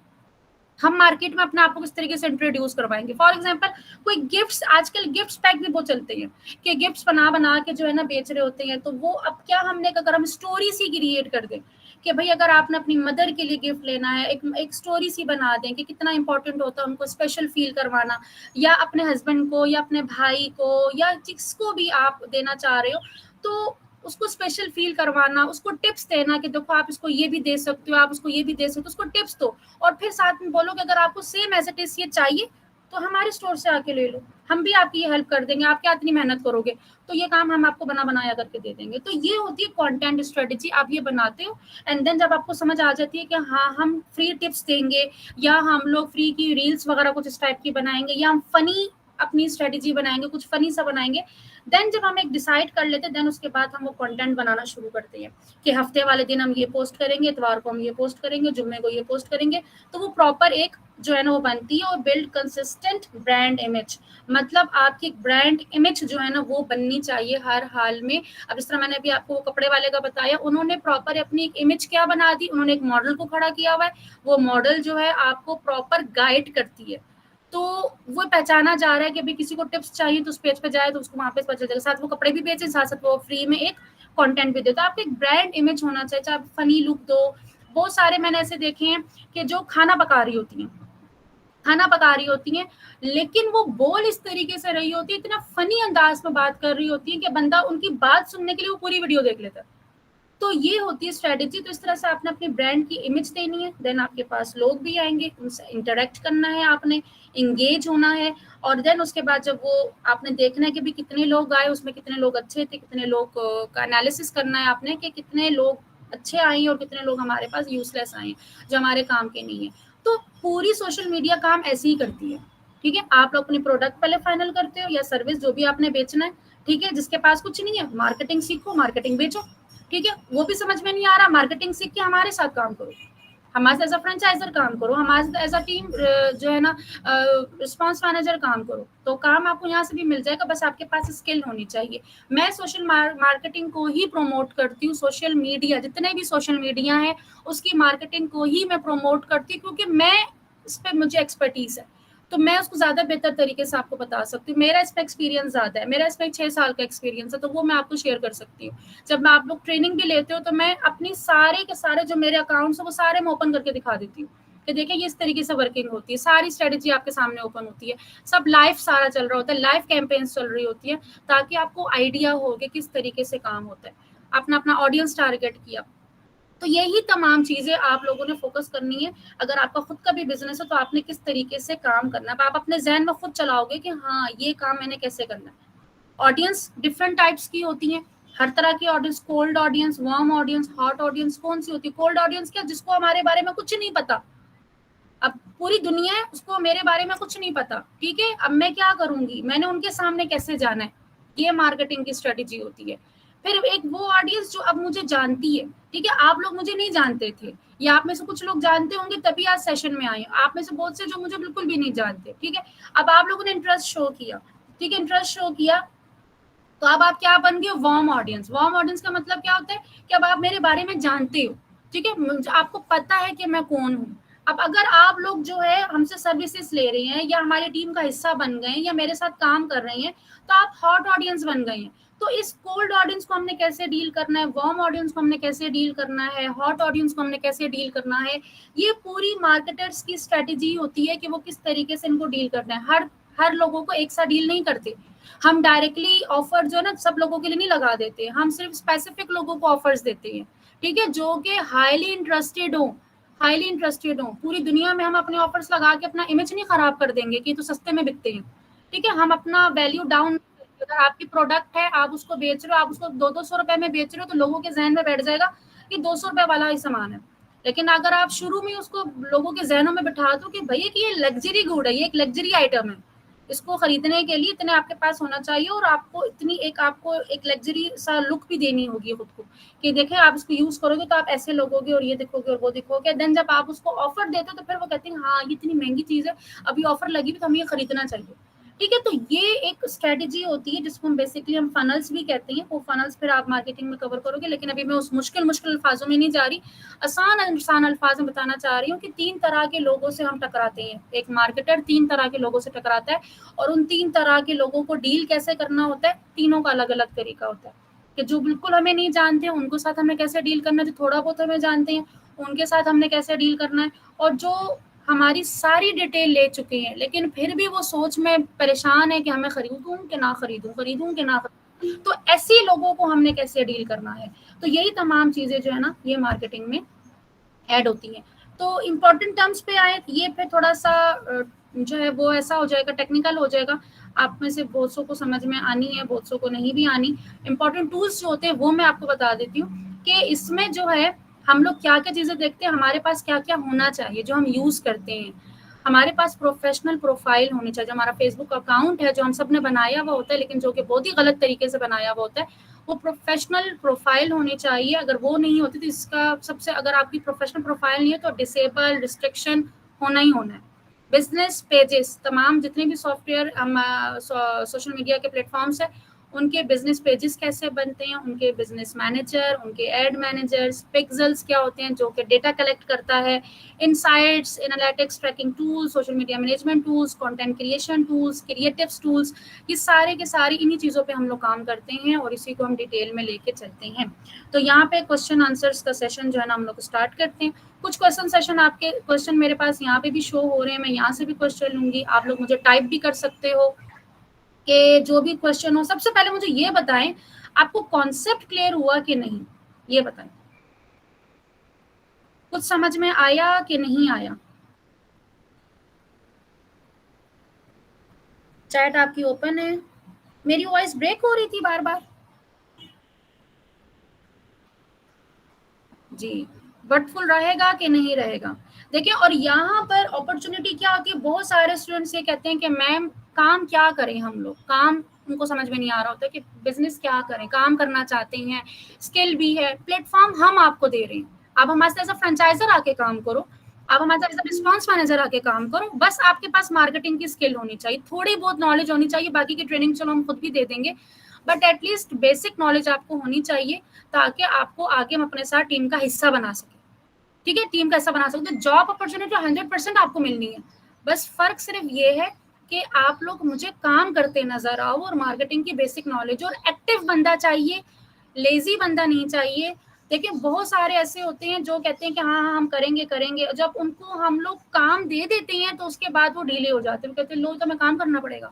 A: हम मार्केट में अपने आप को किस तरीके से इंट्रोड्यूस करवाएंगे। फॉर एग्जांपल कोई गिफ्ट्स, आजकल गिफ्ट्स पैक भी बहुत चलते हैं कि गिफ्ट्स बना बना के जो है ना बेच रहे होते हैं। तो वो अब क्या हमने, अगर हम स्टोरी सी क्रिएट कर दें कि भाई अगर आपने अपनी मदर के लिए गिफ्ट लेना है, एक स्टोरी सी बना दें कि कितना इंपॉर्टेंट होता है उनको स्पेशल फील करवाना, या अपने हस्बैंड को या अपने भाई को या जिसको भी आप देना चाह रहे हो, तो उसको स्पेशल फील करवाना, उसको टिप्स देना कि देखो आप इसको ये भी दे सकते हो, आप उसको ये भी दे सकते हो, उसको टिप्स दो। और फिर साथ में बोलो कि अगर आपको सेम एज इट इज ये चाहिए तो हमारे स्टोर से आके ले लो, हम भी आपकी ये हेल्प कर देंगे, आप क्या इतनी मेहनत करोगे, तो ये काम हम आपको बना बनाया करके दे देंगे। तो ये होती है कंटेंट स्ट्रेटेजी, आप ये बनाते हो। एंड देन जब आपको समझ आ जाती है कि हाँ हम फ्री टिप्स देंगे, या हम लोग फ्री की रील्स वगैरह कुछ इस टाइप की बनाएंगे, या हम फनी अपनी स्ट्रेटेजी बनाएंगे, कुछ फनी सा बनाएंगे, देन जब हम एक डिसाइड कर लेते हैं, देन उसके बाद हम वो कंटेंट बनाना शुरू करते हैं कि हफ्ते वाले दिन हम ये पोस्ट करेंगे, इतवार को हम ये पोस्ट करेंगे, जुम्मे को ये पोस्ट करेंगे। तो वो प्रॉपर एक जो है ना वो बनती है। और बिल्ड कंसिस्टेंट ब्रांड इमेज, मतलब आपकी ब्रांड इमेज जो है ना वो बननी चाहिए हर हाल में। अब इस तरह मैंने अभी आपको कपड़े वाले का बताया, उन्होंने प्रॉपर अपनी एक इमेज क्या बना दी, उन्होंने एक मॉडल को खड़ा किया हुआ है, वो मॉडल जो है आपको प्रॉपर गाइड करती है। तो वो पहचाना जा रहा है कि अभी किसी को टिप्स चाहिए तो उस पेज पे जाए तो उसको वहां पे पता चल जाएगा, साथ वो कपड़े भी बेचे, साथ साथ वो फ्री में एक कंटेंट भी दे। तो आपको एक ब्रांड इमेज होना चाहिए, चाहे आप फनी लुक दो। बहुत सारे मैंने ऐसे देखे हैं कि जो खाना पका रही होती हैं, लेकिन वो बोल इस तरीके से रही होती है, इतना फनी अंदाज में बात कर रही होती है कि बंदा उनकी बात सुनने के लिए वो पूरी वीडियो देख लेता है। तो ये होती है स्ट्रेटेजी। तो इस तरह से आपने अपने ब्रांड की इमेज देनी है, देन आपके पास लोग भी आएंगे, उनसे इंटरेक्ट करना है, आपने इंगेज होना है। और देन उसके बाद जब वो आपने देखना है कि भी कितने लोग आए, उसमें कितने लोग अच्छे थे, कितने लोग का एनालिसिस करना है आपने कि कितने लोग अच्छे आए और कितने लोग हमारे पास यूजलेस आए जो हमारे काम के नहीं है। तो पूरी सोशल मीडिया काम ऐसे ही करती है, ठीक है, आप लोग अपनी प्रोडक्ट पहले फाइनल करते हो या सर्विस जो भी आपने बेचना है, ठीक है। जिसके पास कुछ नहीं है, मार्केटिंग सीखो, मार्केटिंग बेचो, ठीक है। वो भी समझ में नहीं आ रहा, मार्केटिंग सीख के हमारे साथ काम करो, हमारे एज अ फ्रेंचाइजर काम करो, हमारे एज अ टीम जो है ना रिस्पांस मैनेजर काम करो, तो काम आपको यहाँ से भी मिल जाएगा, बस आपके पास स्किल होनी चाहिए। मैं सोशल मार्केटिंग को ही प्रमोट करती हूँ, सोशल मीडिया जितने भी सोशल मीडिया है उसकी मार्केटिंग को ही मैं प्रमोट करती हूँ, क्योंकि मैं इस पर मुझे एक्सपर्टीज है, तो मैं उसको ज्यादा बेहतर तरीके से आपको बता सकती हूँ। मेरा इस पर एक्सपीरियंस ज्यादा है, मेरा इसमें 6 साल का एक्सपीरियंस है, तो वो मैं आपको शेयर कर सकती हूँ। जब मैं आप लोग ट्रेनिंग भी लेते हो तो मैं अपनी सारे के सारे जो मेरे अकाउंट्स है वो सारे मैं ओपन करके दिखा देती हूँ कि देखिए ये इस तरीके से वर्किंग होती है, सारी स्ट्रेटेजी आपके सामने ओपन होती है, सब लाइव सारा चल रहा होता है, लाइव कैंपेन्स चल रही होती है, ताकि आपको आइडिया हो कि किस तरीके से काम होता है। अपना अपना ऑडियंस टारगेट किया, तो यही तमाम चीजें आप लोगों ने फोकस करनी है। अगर आपका खुद का भी बिजनेस है तो आपने किस तरीके से काम करना है, आप अपने जहन में खुद चलाओगे कि हाँ ये काम मैंने कैसे करना है। ऑडियंस डिफरेंट टाइप्स की होती है, हर तरह की audience, cold audience, warm audience, hot audience, कौन सी होती है? कोल्ड ऑडियंस क्या, जिसको हमारे बारे में कुछ नहीं पता, अब पूरी दुनिया है उसको मेरे बारे में कुछ नहीं पता, ठीक है। अब मैं क्या करूंगी, मैंने उनके सामने कैसे जाना है, ये मार्केटिंग की स्ट्रेटेजी होती है। फिर एक वो ऑडियंस जो अब मुझे जानती है, ठीक है। आप लोग मुझे नहीं जानते थे, या आप में से कुछ लोग जानते होंगे तभी आज सेशन में आए, आप में से बहुत से जो मुझे बिल्कुल भी नहीं जानते, ठीक है। अब आप लोगों ने इंटरेस्ट शो किया, ठीक है, इंटरेस्ट शो किया, तो अब आप क्या बन गए, वार्म ऑडियंस। वार्म ऑडियंस का मतलब क्या होता है कि अब आप मेरे बारे में जानते हो, ठीक है, आपको पता है कि मैं कौन हूँ। अब अगर आप लोग जो है हमसे सर्विसेज ले रहे हैं या हमारी टीम का हिस्सा बन गए हैं या मेरे साथ काम कर रहे हैं, तो आप हॉट ऑडियंस बन गए हैं। तो इस कोल्ड ऑडियंस को हमने कैसे डील करना है, वार्म ऑडियंस को हमने कैसे डील करना है, हॉट ऑडियंस को हमने कैसे डील करना है, ये पूरी मार्केटर्स की स्ट्रेटेजी होती है कि वो किस तरीके से इनको डील करना है। हर हर लोगों को एक साथ डील नहीं करते, हम डायरेक्टली ऑफर जो है ना सब लोगों के लिए नहीं लगा देते, हम सिर्फ स्पेसिफिक लोगों को ऑफर्स देते हैं, ठीक है, जो कि हाईली इंटरेस्टेड हो, हाईली इंटरेस्टेड हो। पूरी दुनिया में हम अपने ऑफर्स लगा के अपना इमेज नहीं खराब कर देंगे कि तो सस्ते में बिकते हैं, ठीक है। हम अपना वैल्यू डाउन, अगर आपकी प्रोडक्ट है आप उसको बेच रहे हो, आप उसको 200-200 रुपए में बेच रहे हो, तो लोगों के जहन में बैठ जाएगा कि 200 रुपए वाला ही सामान है। लेकिन अगर आप शुरू में उसको लोगों के जहनों में बिठा दो कि भैया कि ये लग्जरी गुड है, ये एक लग्जरी आइटम है, इसको खरीदने के लिए इतने आपके पास होना चाहिए, और आपको इतनी आपको एक लग्जरी सा लुक भी देनी होगी खुद को कि देखें आप इसको यूज करोगे तो आप ऐसे लोगोगे और ये दिखोगे और वो दिखोगे। देन जब आप उसको ऑफर देते हो तो फिर वो कहते हैं हाँ ये इतनी महंगी चीज है, अभी ऑफर लगी भी तो हमें ये खरीदना चाहिए, ठीक है। तो ये एक स्ट्रेटेजी होती है जिसको हम बेसिकली हम फनल्स भी कहते हैं। वो फनल्स फिर आप मार्केटिंग में कवर करोगे, लेकिन अभी मैं उस मुश्किल मुश्किल अल्फाजों में नहीं जा रही, आसान अल्फाज में बताना चाह रही हूँ कि 3 तरह के लोगों से हम टकराते हैं। एक मार्केटर 3 तरह के लोगों से टकराता है, और उन 3 तरह के लोगों को डील कैसे करना होता है, तीनों का अलग अलग तरीका होता है। कि जो बिल्कुल हमें नहीं जानते उनको साथ हमें कैसे डील करना है, जो थोड़ा बहुत हमें जानते हैं उनके साथ हमने कैसे डील करना है, और जो हमारी सारी डिटेल ले चुके हैं लेकिन फिर भी वो सोच में परेशान है कि हमें खरीदूं कि ना खरीदूं, खरीदूं कि ना खरीदूं, तो ऐसे लोगों को हमने कैसे डील करना है। तो यही तमाम चीजें जो है ना ये मार्केटिंग में ऐड होती हैं। तो इम्पोर्टेंट टर्म्स पे आए, ये पे थोड़ा सा जो है वो ऐसा हो जाएगा, टेक्निकल हो जाएगा, आप में से बहुत सौ को समझ में आनी है, बहुत सौ को नहीं भी आनी। इम्पोर्टेंट टूल्स जो होते हैं वो मैं आपको बता देती हूँ कि इसमें जो है हम लोग क्या क्या चीजें देखते हैं, हमारे पास क्या क्या होना चाहिए जो हम यूज करते हैं। हमारे पास प्रोफेशनल प्रोफाइल होनी चाहिए, जो हमारा फेसबुक अकाउंट है जो हम सब ने बनाया हुआ होता है लेकिन जो कि बहुत ही गलत तरीके से बनाया हुआ होता है, वो प्रोफेशनल प्रोफाइल होनी चाहिए। अगर वो नहीं होती तो इसका सबसे, अगर आपकी प्रोफेशनल प्रोफाइल नहीं है तो डिसेबल रिस्ट्रिक्शन होना ही होना है। बिजनेस पेजेस, तमाम जितने भी सॉफ्टवेयर हम सोशल मीडिया के प्लेटफॉर्म्स है उनके बिजनेस पेजेस कैसे बनते हैं, उनके बिजनेस मैनेजर, उनके एड मैनेजर्स, पिक्सेल्स क्या होते हैं जो कि डेटा कलेक्ट करता है, insights, analytics, tracking tools, social media management tools, content creation tools, creatives tools, ये सारे के सारे इन्हीं चीज़ों पे हम लोग काम करते हैं और इसी को हम डिटेल में लेके चलते हैं। तो यहाँ पे क्वेश्चन आंसर्स का सेशन जो है ना हम लोग स्टार्ट करते हैं। कुछ क्वेश्चन सेशन आपके क्वेश्चन मेरे पास यहाँ पे भी शो हो रहे हैं, मैं यहाँ से भी क्वेश्चन लूंगी, आप लोग मुझे टाइप भी कर सकते हो कि जो भी क्वेश्चन हो। सबसे पहले मुझे ये बताएं आपको कॉन्सेप्ट क्लियर हुआ कि नहीं, ये बताएं, कुछ समझ में आया कि नहीं आया। चैट आपकी ओपन है, मेरी वॉइस ब्रेक हो रही थी बार बार जी। बटफुल रहेगा कि नहीं रहेगा, देखिए, और यहाँ पर अपॉर्चुनिटी क्या होती है, बहुत सारे स्टूडेंट्स ये कहते हैं कि मैम काम क्या करें, हम लोग काम उनको समझ में नहीं आ रहा होता कि बिजनेस क्या करें, काम करना चाहते हैं, स्किल भी है, प्लेटफॉर्म हम आपको दे रहे हैं, आप हमारे साथ एज अ फ्रेंचाइजर आके काम करो, आप हमारे साथ एज अ रिस्पॉन्स मैनेजर आके काम करो, बस आपके पास मार्केटिंग की स्किल होनी चाहिए, थोड़ी बहुत नॉलेज होनी चाहिए, बाकी की ट्रेनिंग चलो हम खुद भी दे देंगे, बट एटलीस्ट बेसिक नॉलेज आपको होनी चाहिए ताकि आपको आगे हम अपने साथ टीम का हिस्सा बना सके। ठीक है, टीम कैसा बना सकते हैं, जॉब अपॉर्चुनिटी 100% आपको मिलनी है, बस फर्क सिर्फ ये है कि आप लोग मुझे काम करते नजर आओ और मार्केटिंग की बेसिक नॉलेज, और एक्टिव बंदा चाहिए, लेजी बंदा नहीं चाहिए। देखिए, बहुत सारे ऐसे होते हैं जो कहते हैं कि हाँ हाँ हम करेंगे करेंगे, जब उनको हम लोग काम दे देते हैं तो उसके बाद वो ढीले हो जाते हैं, वो कहते हैं लो तो हमें काम करना पड़ेगा।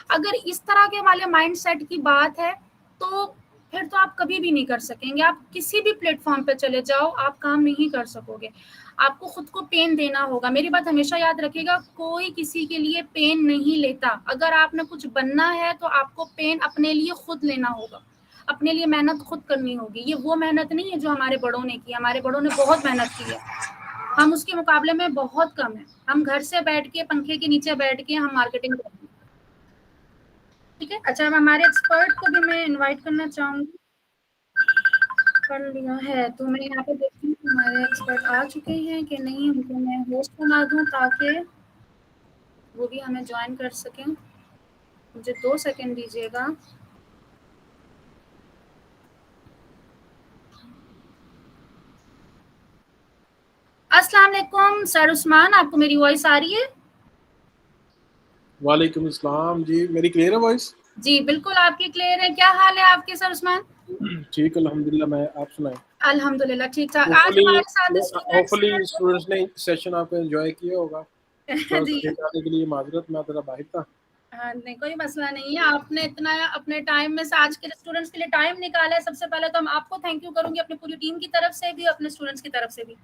A: अगर इस तरह के वाले माइंड सेट की बात है तो फिर तो आप कभी भी नहीं कर सकेंगे, आप किसी भी प्लेटफॉर्म पे चले जाओ आप काम नहीं कर सकोगे, आपको खुद को पेन देना होगा। मेरी बात हमेशा याद रखिएगा, कोई किसी के लिए पेन नहीं लेता, अगर आपने कुछ बनना है तो आपको पेन अपने लिए खुद लेना होगा, अपने लिए मेहनत खुद करनी होगी। ये वो मेहनत नहीं है जो हमारे बड़ों ने की, हमारे बड़ों ने बहुत मेहनत की है, हम उसके मुकाबले में बहुत कम है, हम घर से बैठ के पंखे के नीचे बैठ के हम मार्केटिंग करते हैं। ठीक है, अच्छा, हमारे एक्सपर्ट को भी मैं इनवाइट करना चाहूंगी, कर लिया है तो मैं यहाँ पे देखती हूँ हमारे एक्सपर्ट आ चुके हैं कि नहीं, उनको मैं होस्ट बना दूँ ताकि वो भी हमें ज्वाइन कर सकें। मुझे 2 सेकंड दीजिएगा। अस्सलाम वालेकुम सर उस्मान, आपको मेरी वॉइस आ रही है?
B: वालेकुम अस्सलाम जी, मेरी क्लियर है वॉइस?
A: जी बिल्कुल आपकी क्लियर है, क्या हाल है आपके सर उस्मान?
B: ठीक अल्हम्दुलिल्लाह, मैं आप सुनाएं।
A: अल्हम्दुलिल्लाह ठीक ठाक। आज
B: होपफुली
A: हमारे साथ स्टूडेंट्स
B: होपफुली
A: हैं
B: स्टूडेंट्स ने सेशन आपको एंजॉय किया होगा। थोड़ा सा
A: जी
B: लेट आने के लिए माजरत, मैं थोड़ा बाहर था।
A: हाँ, नहीं कोई मसला नहीं है, आपने इतना अपने टाइम में से आज के स्टूडेंट्स के लिए टाइम निकाला है, सबसे पहले तो हम आपको थैंक यू करूंगी अपनी पूरी टीम की तरफ से भी, अपने स्टूडेंट्स की तरफ से भी।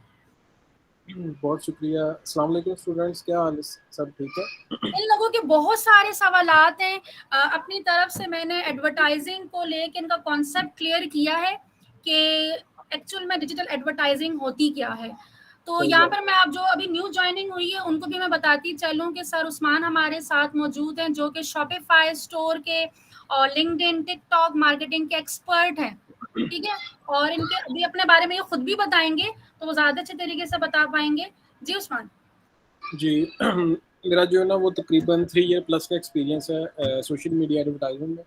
B: बहुत शुक्रिया। अस्सलाम वालेकुम स्टूडेंट्स, क्या हाल है? सब ठीक है?
A: इन लोगों के बहुत सारे सवालात हैं, अपनी तरफ से मैंने एडवर्टाइजिंग को लेके इनका कॉन्सेप्ट क्लियर किया है कि एक्चुअल में डिजिटल एडवर्टाइजिंग होती क्या है। तो
B: सही
A: यहाँ
B: बात।
A: पर मैं आप जो अभी न्यू ज्वाइनिंग हुई है उनको भी मैं बताती चलूँ कि सर उस्मान हमारे साथ मौजूद हैं जो कि शॉपिफाई स्टोर के और लिंक्डइन टिकटॉक मार्केटिंग के एक्सपर्ट हैं। ठीक है, और इनके अभी अपने बारे में ये खुद भी बताएंगे तो वो ज्यादा अच्छे तरीके से बता पाएंगे। जी उस्मान।
B: जी मेरा जो है ना वो तकरीबन 3 ईयर प्लस का एक्सपीरियंस है सोशल मीडिया एडवर्टाइजमेंट में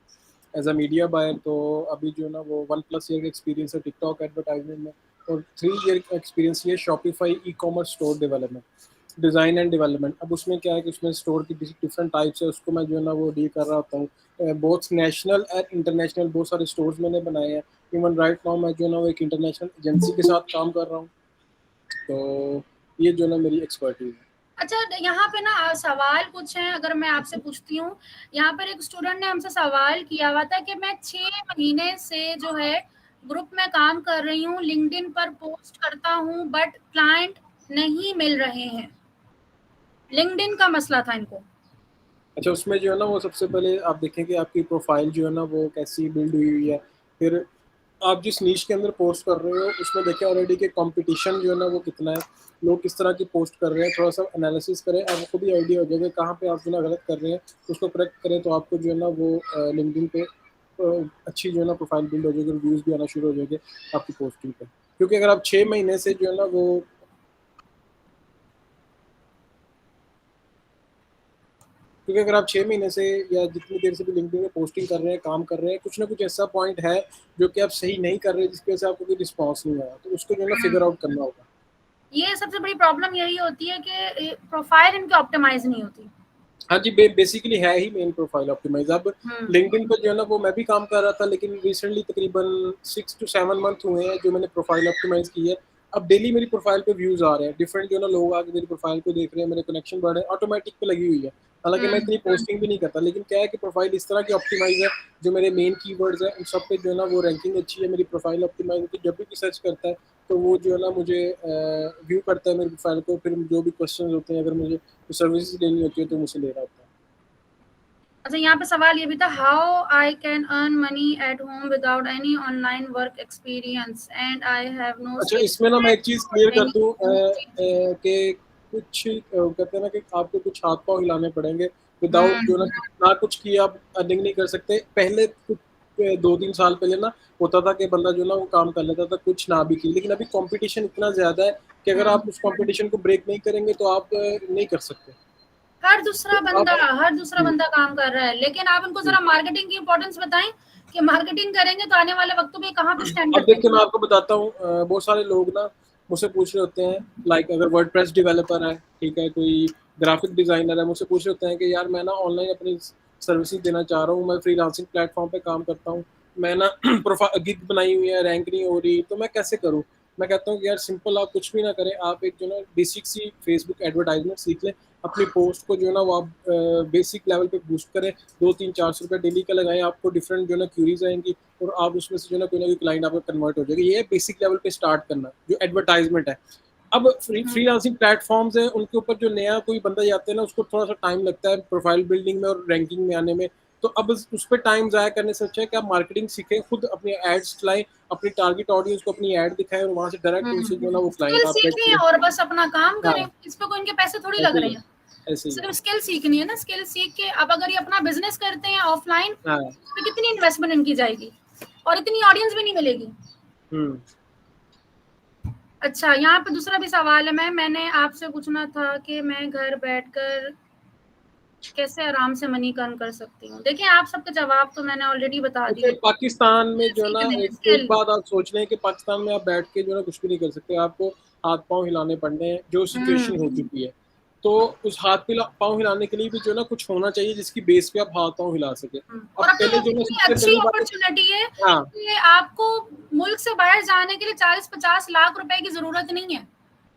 B: एज अ मीडिया बायर। तो अभी जो है ना वो 1+ ईयर का एक्सपीरियंस है टिकटॉक एडवर्टाइजमेंट में, और 3 ईयर का एक्सपीरियंस ये Shopify e commerce store development, design and development. अब उसमें क्या है कि उसमें स्टोर की डिफरेंट टाइप्स है, उसको मैं जो है ना वो डील कर रहा होता हूँ। बहुत नेशनल एंड इंटरनेशनल बहुत सारे स्टोर्स मैंने बनाए हैं। इवन राइट नाउ मैं जो है ना वो एक इंटरनेशनल एजेंसी के साथ काम कर रहा हूँ। तो ये जो है ना मेरी एक्सपर्टीज है।
A: अच्छा, यहाँ पे ना सवाल कुछ हैं, अगर मैं आपसे पूछती हूँ, यहाँ पर एक स्टूडेंट ने हमसे सवाल किया हुआ था कि मैं 6 महीने से जो है ग्रुप में काम कर रही हूँ, लिंक्डइन पर पोस्ट करता हूँ बट क्लाइंट नहीं मिल रहे हैं, लिंक्डइन का मसला था इनको।
B: अच्छा, उसमें जो है ना वो सबसे पहले आप देखें कि आपकी प्रोफाइल जो है ना वो कैसी बिल्ड हुई हुई है। फिर आप जिस नीश के अंदर पोस्ट कर रहे हो उसमें देखें ऑलरेडी कि कंपटीशन जो है ना वो कितना है, लोग किस तरह की पोस्ट कर रहे हैं, थोड़ा सा एनालिसिस करें, आपको भी आइडिया हो जाएगा कहाँ पे आप जो है गलत कर रहे हैं, उसको करेक्ट करें तो आपको जो है ना वो लिंक्डइन पे अच्छी जो है ना प्रोफाइल बिल्ड हो जाएगी, रिव्यूज़ भी आना शुरू हो जाएंगे आपकी पोस्टिंग पे। क्योंकि अगर आप 6 महीने से जो है ना वो क्योंकि अगर आप 6 महीने से या जितनी देर से भी लिंक्डइन में पोस्टिंग कर रहे हैं, काम कर रहे हैं, कुछ ना कुछ ऐसा पॉइंट है जो कि आप सही नहीं कर रहे, जिसकी वजह से आपको कोई रिस्पॉन्स नहीं आया, तो उसको जो है ना फिगर आउट करना होगा।
A: ये सबसे बड़ी प्रॉब्लम यही होती है कि प्रोफाइल इनकी ऑप्टिमाइज नहीं होती।
B: हाँ जी, बेसिकली है ही मेन प्रोफाइल ऑप्टिमाइज। अब लिंक्डइन पर जो है ना वो मैं भी काम कर रहा था, लेकिन रिसेंटली तकरीबन 6 to 7 मंथ हुए हैं जो मैंने प्रोफाइल ऑप्टिमाइज की है। अब डेली मेरी प्रोफाइल पे व्यूज आ रहे हैं, डिफरेंट जो है ना लोग आके मेरी प्रोफाइल को देख रहे हैं, मेरे कनेक्शन बढ़ रहे हैं, ऑटोमेटिक पे लगी हुई है। हालांकि मैं इतनी पोस्टिंग भी नहीं करता, लेकिन क्या है कि प्रोफाइल इस तरह की ऑप्टिमाइज है, जो मेरे मेन कीवर्ड्स हैं उन सब पे जो है ना वो रैंकिंग अच्छी है, मेरी प्रोफाइल ऑप्टिमाइज होती है। जब भी सर्च करता है तो वो जो है ना मुझे व्यू करता है मेरी प्रोफाइल को, फिर जो भी क्वेश्चन होते हैं, अगर मुझे सर्विसेज लेनी होती है तो मुझसे ले रहा होता है।
A: अच्छा, यहाँ पे सवाल ये भी था, how I can earn money at home without any online work experience and I have no
B: अच्छा,
A: स्किल्स।
B: इसमें ना मैं एक चीज़ क्लियर कर दूँ
A: जी जी
B: कि कुछ कहते हैं ना कि आपको कुछ हाथ पांव हिलाने पड़ेंगे, विदाउट जो
A: हम्म।
B: ना कुछ किया आप अर्निंग नहीं कर सकते। पहले कुछ 2-3 साल पहले ना होता था कि बंदा जो ना वो काम कर लेता था कुछ ना भी की, लेकिन अभी कंपटीशन इतना ज्यादा है कि अगर आप उस कंपटीशन को ब्रेक नहीं करेंगे तो आप नहीं कर सकते।
A: हर दूसरा
B: तो आप
A: बंदा हर दूसरा बंदा काम कर रहा है, लेकिन आप उनको जरा मार्केटिंग की इंपॉर्टेंस बताएं कि मार्केटिंग करेंगे तो आने वाले वक्त में कहाँ पे स्टैंड
B: अब
A: कर
B: देखिए
A: पाएंगे।
B: मैं आपको बताता हूँ, बहुत सारे लोग ना मुझसे पूछ रहे होते हैं, लाइक अगर वर्डप्रेस डेवलपर है, ठीक है, कोई ग्राफिक डिजाइनर है, मुझसे पूछ रहे होते हैं कि यार मैं ना ऑनलाइन अपनी सर्विसेज देना चाह रहा हूँ, मैं फ्रीलांसिंग प्लेटफॉर्म पे काम करता हूँ, मैं ना प्रोफाइल गिग बनाई हुई है, रैंक नहीं हो रही, तो मैं कैसे करूँ। मैं कहता हूँ कि यार सिंपल, आप कुछ भी ना करें, आप एक जो ना बेसिक सी फेसबुक एडवर्टाइजमेंट सीख लें, अपनी पोस्ट को जो ना वो आप बेसिक लेवल पे बूस्ट करें, 200-300-400 रुपये डेली का लगाएं, आपको डिफरेंट जो ना क्यूरीज आएंगी और आप उसमें से जो ना कोई क्लाइंट आपका कन्वर्ट हो जाएगा। ये बेसिक लेवल पे स्टार्ट करना जो एडवर्टाइजमेंट है। अब फ्रीलांसिंग प्लेटफॉर्म्स है, उनके ऊपर जो नया कोई बंदा जाते हैं ना, उसको थोड़ा सा टाइम लगता है प्रोफाइल बिल्डिंग में और रैंकिंग में आने में। तो अब उस पर टाइम ज़ाया करने से अच्छा है कि आप मार्केटिंग सीखें, खुद अपने एड्स चलाएं, अपनी टारगेट ऑडियंस को अपनी ऐड दिखाएं और वहां से डायरेक्ट उनसे जो ना वो
A: स्किल
B: क्लाइंट आप गेट
A: सीखनी है
B: करें।
A: और बस अपना काम
B: हाँ,
A: करें, इस पे कोई इनके पैसे थोड़ी लग
B: ऐसे ही
A: रहे
B: है,
A: हैं।
B: ऐसे ही है।
A: सिर्फ स्किल सीखनी है ना, स्किल सीख के अब अगर ये अपना बिजनेस करते हैं ऑफलाइन,
B: हाँ।
A: तो कितनी इन्वेस्टमेंट इनकी जाएगी और इतनी ऑडियंस भी नहीं मिलेगी।
B: हम्म।
A: अच्छा, यहाँ पे दूसरा भी सवाल है, मैंने आपसे पूछना था कि मैं घर बैठकर कैसे आराम से मनी अर्न कर सकती हूँ। देखिए, आप सबके जवाब तो मैंने ऑलरेडी बता
B: देखिए
A: दिए।
B: पाकिस्तान में जो ना,
A: सीखने
B: एक
A: स्किल।
B: बात आप सोच रहे हैं कि पाकिस्तान में आप बैठ के जो ना कुछ भी नहीं कर सकते, आपको हाथ पांव हिलाने पड़ने हैं, जो सिचुएशन हो चुकी है। तो उस हाथ पांव हिलाने के लिए भी जो ना कुछ होना चाहिए जिसकी बेस पे आप हाथ पांव हिला सके। अब
A: और अब तो
B: पहले जो ना
A: इतनी
B: सबसे
A: अच्छी
B: पहली बात है।
A: अपॉर्चुनिटी है
B: हाँ।
A: कि आपको मुल्क से बाहर जाने के लिए 40-50 लाख रुपए की जरूरत नहीं है।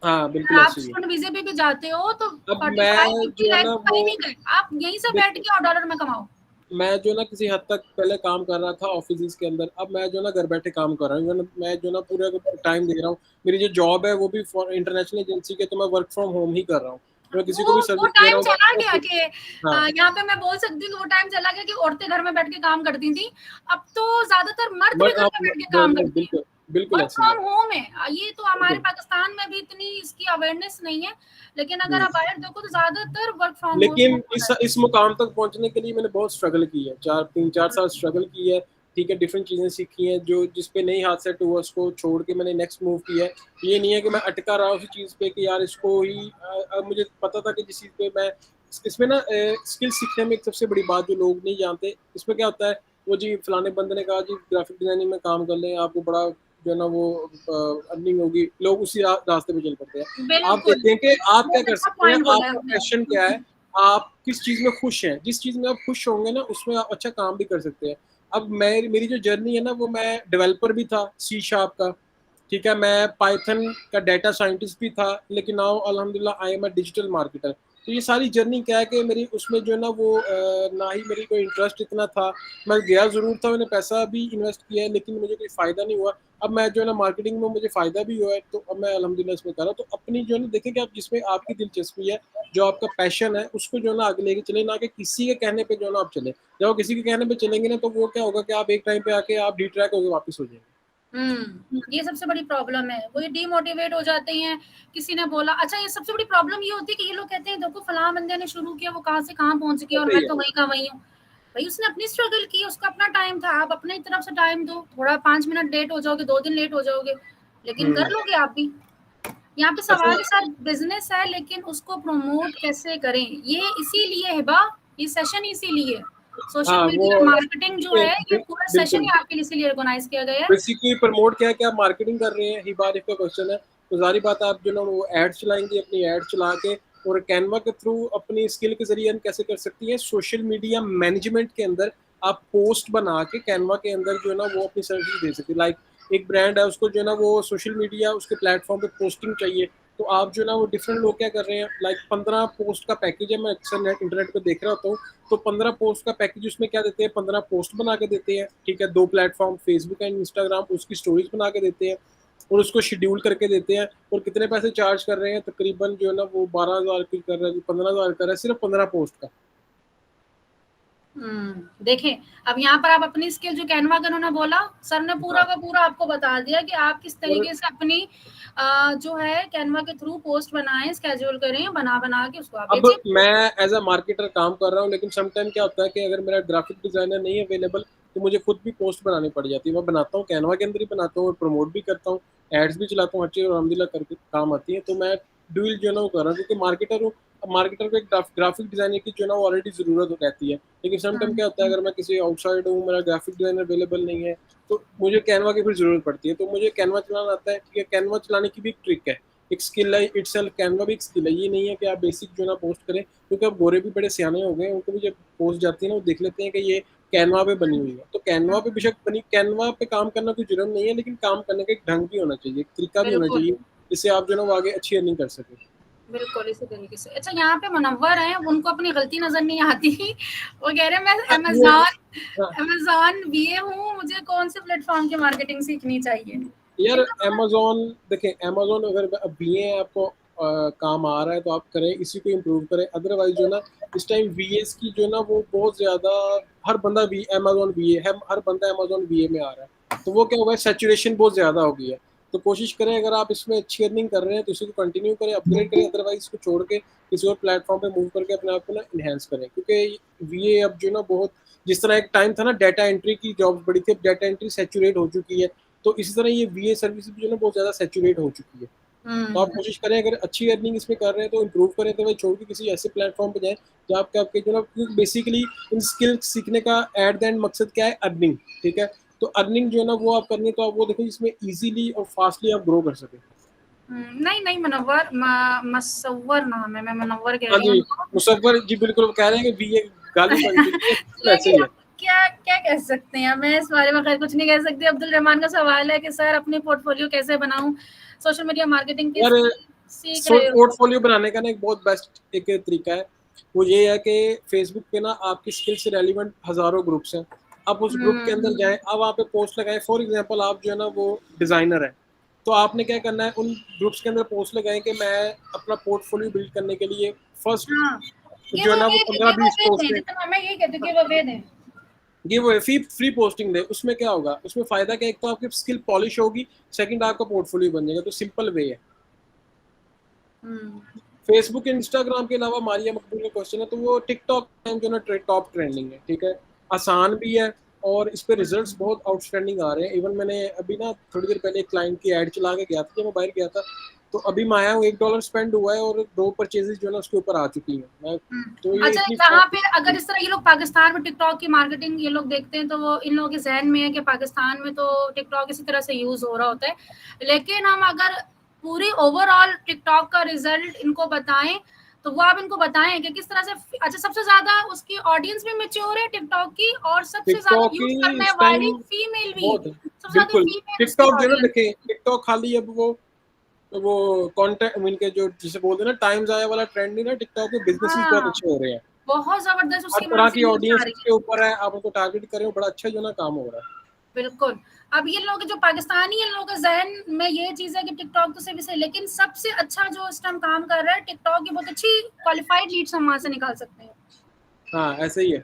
B: हाँ बिल्कुल
A: अगर आप
B: ऐसे ही है।
A: स्टूडेंट वीजे पे भी जाते हो तो
B: अब मैं
A: 45-50
B: जो है
A: लाख
B: ना
A: तो
B: वो
A: कहीं नहीं गए, आप यहीं से बैठ
B: देखिए,
A: के और डॉलर में कमाओ।
B: मैं जो ना किसी हद तक पहले काम कर रहा था ऑफिस के अंदर, अब मैं जो ना घर बैठे काम कर रहा हूँ, मैं जो ना पूरा टाइम दे रहा हूँ। मेरी जो जॉब है वो भी इंटरनेशनल एजेंसी के, तो मैं वर्क फ्रॉम होम ही कर रहा हूँ, मैं किसी को भी
A: वो
B: सर्विस दे रहा
A: टाइम
B: हूँ तो
A: चला गया
B: ऑफिस।
A: कि
B: हाँ
A: यहाँ पे मैं बोल सकती हूँ कि वो टाइम चला गया कि औरतें घर में बैठ के काम करती थी। अब तो ज्यादातर मर्द भी
B: बट
A: घर
B: आप
A: में बैठ के काम करते हैं।
B: बिल्कुल बिल्कुल
A: वर्क
B: ऐसे ही है।
A: फ्रॉम होम है, ये तो हमारे
B: बिल्कुल।
A: पाकिस्तान में भी इतनी इसकी अवेयरनेस नहीं है, लेकिन अगर
B: हम्म।
A: आप बाहर देखो तो ज्यादातर वर्क फ्रॉम होम
B: लेकिन
A: हो रहा
B: इस मुकाम तक पहुंचने के लिए मैंने बहुत स्ट्रगल की है, 3-4 साल स्ट्रगल की है। ठीक है, डिफरेंट चीजें सीखी हैं, जो जिस पे नहीं हाथ सेट हुआ उसको छोड़ के मैंने नेक्स्ट मूव किया है। ये नहीं है कि मैं अटका रहा उसी चीज पे कि यार इसको ही अब मुझे पता था कि जिस चीज पे मैं इसमें ना स्किल सीखने में एक सबसे बड़ी बात जो लोग नहीं जानते, इसमें क्या होता है, वो जी फलाने बंदे ने कहा जी ग्राफिक डिजाइनिंग में काम कर लें, आपको बड़ा जो है ना वो अर्निंग होगी, लोग उसी रास्ते पे चल पड़ते हैं।
A: है।
B: आप
A: बिल्कुल,
B: देखें कि आप क्या
A: बहुत
B: कर
A: अच्छा
B: सकते हैं,
A: पॉइंट बोला है
B: आपका
A: आपने।
B: पैशन क्या है, आप किस चीज में खुश हैं, जिस चीज में आप खुश होंगे ना उसमें आप अच्छा काम भी कर सकते हैं। अब मेरी जो जर्नी है ना, वो मैं डेवलपर भी था C# का, ठीक है, मैं पाइथन का डाटा साइंटिस्ट भी था, लेकिन नाउ अल्हम्दुलिल्लाह I am a digital marketer. तो ये सारी जर्नी क्या है कि मेरी उसमें जो है ना वो ना ही मेरी कोई इंटरेस्ट इतना था, मैं गया ज़रूर था, मैंने पैसा भी इन्वेस्ट किया है, लेकिन मुझे कोई फ़ायदा नहीं हुआ। अब मैं जो है ना मार्केटिंग में मुझे फ़ायदा भी हुआ है, तो अब मैं अल्हम्दुलिल्लाह इसमें कर रहा हूँ। तो अपनी जो है ना देखें कि आप जिसमें आपकी दिलचस्पी है, जो आपका पैशन है, उसको जो है ना आगे लेके चले, ना कि किसी के कहने पे जो है ना आप चले। जब आप किसी के कहने पे चलेंगे ना, तो वो क्या होगा कि आप एक टाइम पे आके आप डिट्रैक होकर वापस हो जाएंगे।
A: ये सबसे बड़ी प्रॉब्लम है, वो ये डीमोटिवेट हो जाते हैं। किसी ने बोला, अच्छा ये सबसे बड़ी प्रॉब्लम ये होती है कि ये लोग कहते हैं देखो फलां बंदे ने शुरू किया, वो कहाँ से कहाँ पहुंच गया और
B: ऐसा
A: मैं
B: ही है।
A: तो वहीं का वहीं हूँ। भाई उसने अपनी स्ट्रगल की, उसका अपना टाइम था, आप अपनी तरफ से टाइम दो, थोड़ा 5 मिनट लेट हो जाओगे, 2 दिन लेट हो जाओगे, लेकिन कर
B: हम्म।
A: लोगे आप भी। यहाँ पे
B: अच्छा।
A: सवाल सर बिजनेस है, लेकिन उसको प्रमोट कैसे करें, ये इसीलिए हिबा, ये सेशन इसीलिए सोशल
B: हाँ वो
A: मीडिया मार्केटिंग जो है, ये पूरा सेशन
B: बिल्कुल
A: ही आपके लिए इसीलिए ऑर्गेनाइज किया गया है।
B: बेसिकली प्रमोट क्या है कि आप मार्केटिंग कर रहे हैं, ही बार का क्वेश्चन है। तो जारी बात है, आप जो ना वो एड चलाएंगे, अपनी एड चला के और कैनवा के थ्रू अपनी स्किल के जरिए हम कैसे कर सकती है, सोशल मीडिया मैनेजमेंट के अंदर आप पोस्ट बना के कैनवा के अंदर जो है ना वो अपनी सर्विस दे सकते हैं। लाइक एक ब्रांड है, उसको जो है ना वो सोशल मीडिया उसके प्लेटफॉर्म पे पोस्टिंग चाहिए, तो आप जो है ना वो डिफरेंट लोग क्या कर रहे हैं, लाइक 15 पोस्ट का पैकेज है, मैं अक्सर इंटरनेट पे देख रहा होता हूँ। तो 15 पोस्ट का पैकेज उसमें क्या देते हैं, 15 पोस्ट बना के देते हैं, ठीक है, 2 प्लेटफॉर्म फेसबुक एंड इंस्टाग्राम, उसकी स्टोरीज बना के देते हैं और उसको शेड्यूल करके देते हैं। और कितने पैसे चार्ज कर रहे हैं, तकरीबन जो है ना वो 12,000 की कर रहे हैं, 15,000 कर रहे हैं सिर्फ 15 पोस्ट का।
A: देखें, अब यहाँ पर आप अपनी स्किल जो कैनवा का उन्होंने बोला, सर ने पूरा का पूरा आपको बता दिया कि आप किस तरीके से अपनी जो है कैनवा के थ्रू पोस्ट बनाएं, स्केड्यूल करें, बना के उसको आप
B: अब
A: बेचें।
B: मैं एज अ मार्केटर काम कर रहा हूँ, लेकिन समटाइम क्या होता है कि अगर मेरा ग्राफिक डिजाइनर नहीं अवेलेबल, तो मुझे खुद भी पोस्ट बनानी पड़ जाती है। मैं बनाता हूँ, कैनवा के अंदर ही बनाता हूँ और प्रमोट भी करता हूँ, एड्स भी चलाता हूँ, हर चीज़ अलहमदिल्ला करके काम आती है। तो मैं डुअल जो है ना वो कर रहा हूँ, क्योंकि मार्केटर हूँ। अब मार्केटर को एक ग्राफिक डिजाइनर की जो है ना वो ऑलरेडी ज़रूरत रहती है, लेकिन समटाइम क्या होता है अगर मैं किसी आउटसाइड हूँ, मेरा ग्राफिक डिजाइनर अवेलेबल नहीं है, तो मुझे कैनवा की फिर ज़रूरत पड़ती है। तो मुझे कैनवा चलाना आता है, ठीक है। कैनवा चलाने की भी एक ट्रिक है, एक स्किल है इटसेल्फ। कैनवा भी एक स्किल है, ये नहीं है कि आप बेसिक जो है ना पोस्ट करें, क्योंकि अब गोरे भी बड़े सियाने हो गए, उनको भी जब पोस्ट जाती है ना वो देख लेते हैं कि ये कैनवा पे बनी हुई है। तो कैनवा पे बेशक बनी, कैनवा पे काम करना कोई जुर्म नहीं है, लेकिन काम करने का एक ढंग भी होना चाहिए, एक तरीका भी होना
A: बिल्कुल
B: चाहिए, जिससे आप जो है ना वो आगे अच्छी अर्निंग कर सकें।
A: बिल्कुल इसी तरीके से। अच्छा, यहाँ पे मुनव्वर हैं, उनको अपनी गलती नजर नहीं आती। वो कह रहे हैं मैं
B: ये
A: अमेज़न अमेज़न बीए हूँ, मुझे कौन से प्लेटफॉर्म की मार्केटिंग सीखनी चाहिए?
B: यार
A: इनका मतलब
B: अमेजोन, देखें अमेजोन अगर अब बीए आपको काम आ रहा है तो आप करें, इसी को इम्प्रूव करें। अदरवाइज जो ना इस टाइम वीएस की जो ना वो बहुत ज्यादा, हर बंदा वी अमेजोन वीए है, हर बंदा अमेजोन वीए में आ रहा है। तो वो क्या हुआ है, सेचुरेशन बहुत ज्यादा हो गई है। तो कोशिश करें, अगर आप इसमें अच्छी अर्निंग कर रहे हैं तो इसी को कंटिन्यू करें, अपग्रेड करें। अदरवाइज इसको छोड़ के किसी और प्लेटफॉर्म पे मूव करके अपने आप को ना इनहेंस करें, क्योंकि वीए अब जो ना बहुत, जिस तरह एक टाइम था ना डाटा एंट्री की जॉब्स बड़ी थी, अब डाटा एंट्री सेचुरेट हो चुकी है। तो इसी तरह ये वीए सर्विस भी जो है ना बहुत ज़्यादा सैचुरेट हो चुकी है। तो आप कोशिश करें, अगर अच्छी अर्निंग इसमें कर रहे हैं तो इम्प्रूव करें, तो भाई छोड़ के किसी ऐसे प्लेटफॉर्म पे जाएं जहाँ आपके जो ना, बेसिकली इन स्किल सीखने का एट द एंड मकसद क्या है, अर्निंग, ठीक है। तो अर्निंग जो है ना वो आप करनी है, तो आप वो देखो जिसमें इजीली और फास्टली आप ग्रो कर सकें।
A: नहीं नहीं, मुनव्वर मसव्वर नाम है, मैं मुनव्वर कह
B: हाँ
A: रही हूँ
B: जी,
A: उनको।
B: मुसव्वर जी बिल्कुल, वो कह रहे हैं कि बीए गाली बन चुकी है, तो ऐसे ही
A: लेकिन
B: है।
A: क्या क्या कह सकते हैं, मैं इस बारे में खैर कुछ नहीं कह सकती। अब्दुल रहमान का सवाल है कि सर अपनी पोर्टफोलियो कैसे बनाऊं, सोशल मीडिया मार्केटिंग की
B: यार
A: सीख रहे हो।
B: पोर्टफोलियो बनाने का ना एक बहुत बेस्ट एक तरीका है, वो ये है कि फेसबुक पे ना आपकी स्किल से रेलिवेंट हजारों ग्रुप्स हैं। आप उस ग्रुप के अंदर जाएं, अब वहाँ पे पोस्ट लगाएं। फॉर एग्जांपल आप जो है ना वो डिजाइनर है, तो आपने क्या करना है, उन ग्रुप्स के अंदर पोस्ट लगाएं कि मैं अपना पोर्टफोलियो बिल्ड करने के लिए फर्स्ट
A: हाँ,
B: जो है ना वो पंद्रह
A: गिव
B: बीस
A: अवे दें,
B: पोस्टें,
A: जितना मैं यही कहती हूँ, गिव अवे दें।
B: ये वो फ्री फ्री पोस्टिंग दे। उसमें क्या होगा, उसमें फायदा क्या है, एक तो आपकी स्किल पॉलिश होगी, सेकंड आपका पोर्टफोलियो बन जाएगा। तो सिंपल वे है। फेसबुक इंस्टाग्राम के अलावा मारिया मकबूल का क्वेश्चन है, तो वो टिकटॉक जो ना टॉप ट्रेंडिंग है, ठीक है। आसान भी है और इस पे रिजल्ट्स बहुत आउटस्टैंडिंग आ रहे हैं। इवन मैंने अभी ना थोड़ी देर पहले एक क्लाइंट की एड चला के गया था, जब मैं बाहर गया था, तो अभी मैं आया हूँ, $1 स्पेंड हुआ है और 2 परचेजेस जो है ना उसके ऊपर आ चुकी हैं। मैं तो ये
A: अच्छा,
B: इतनी
A: यहाँ पे अगर इस तरह ये लोग पाकिस्तान में टिकटॉक की मार्केटिंग ये लोग देखते हैं, तो वो इन लोगों के जहन में है कि पाकिस्तान में तो टिकटॉक इसी तरह से यूज हो रहा होता है। लेकिन हम अगर पूरी ओवरऑल टिकटॉक का रिजल्ट इनको बताएं, तो वो आप इनको बताएं कि किस तरह से, अच्छा सबसे ज्यादा उसकी ऑडियंस भी मेच्योर है टिकटॉक की, और सबसे ज्यादा
B: टिकटॉक
A: यूज
B: की
A: करने
B: इस
A: वाली
B: टाइम
A: फीमेल भी,
B: बहुत है।
A: सबसे ज्यादा
B: बिल्कुल,
A: फीमेल उसकी
B: टिकटॉक जो है ना,
A: ऑडियंस।
B: देखें टिकटॉक खाली अब वो कंटेंट मिलके जो जिसे बोलते हैं ना टाइम्स आया वाला ट्रेंड नहीं ना, टिकटॉक में बिजनेसेस बहुत
A: हाँ,
B: अच्छे हो रहे हैं।
A: बहुत जबरदस्त
B: हर
A: उसकी वहां
B: तरह
A: से
B: की
A: रीच आ
B: ऑडियंस
A: रही
B: उसके
A: है।
B: ऊपर है, आप उनको टारगेट करें, बड़ा अच्छा जो ना काम हो रहा है।
A: बिल्कुल। अब ये लोग जो पाकिस्तानी, इन लोगों के ज़हन में ये चीज़ है कि टिकटॉक तो सिर्फ इसे, लेकिन सबसे अच्छा जो इस टाइम काम कर रहा है टिकटॉक की, बहुत अच्छी क्वालिफाइड लीड्स हम वहाँ से निकाल सकते हैं।
B: हाँ ऐसे ही है।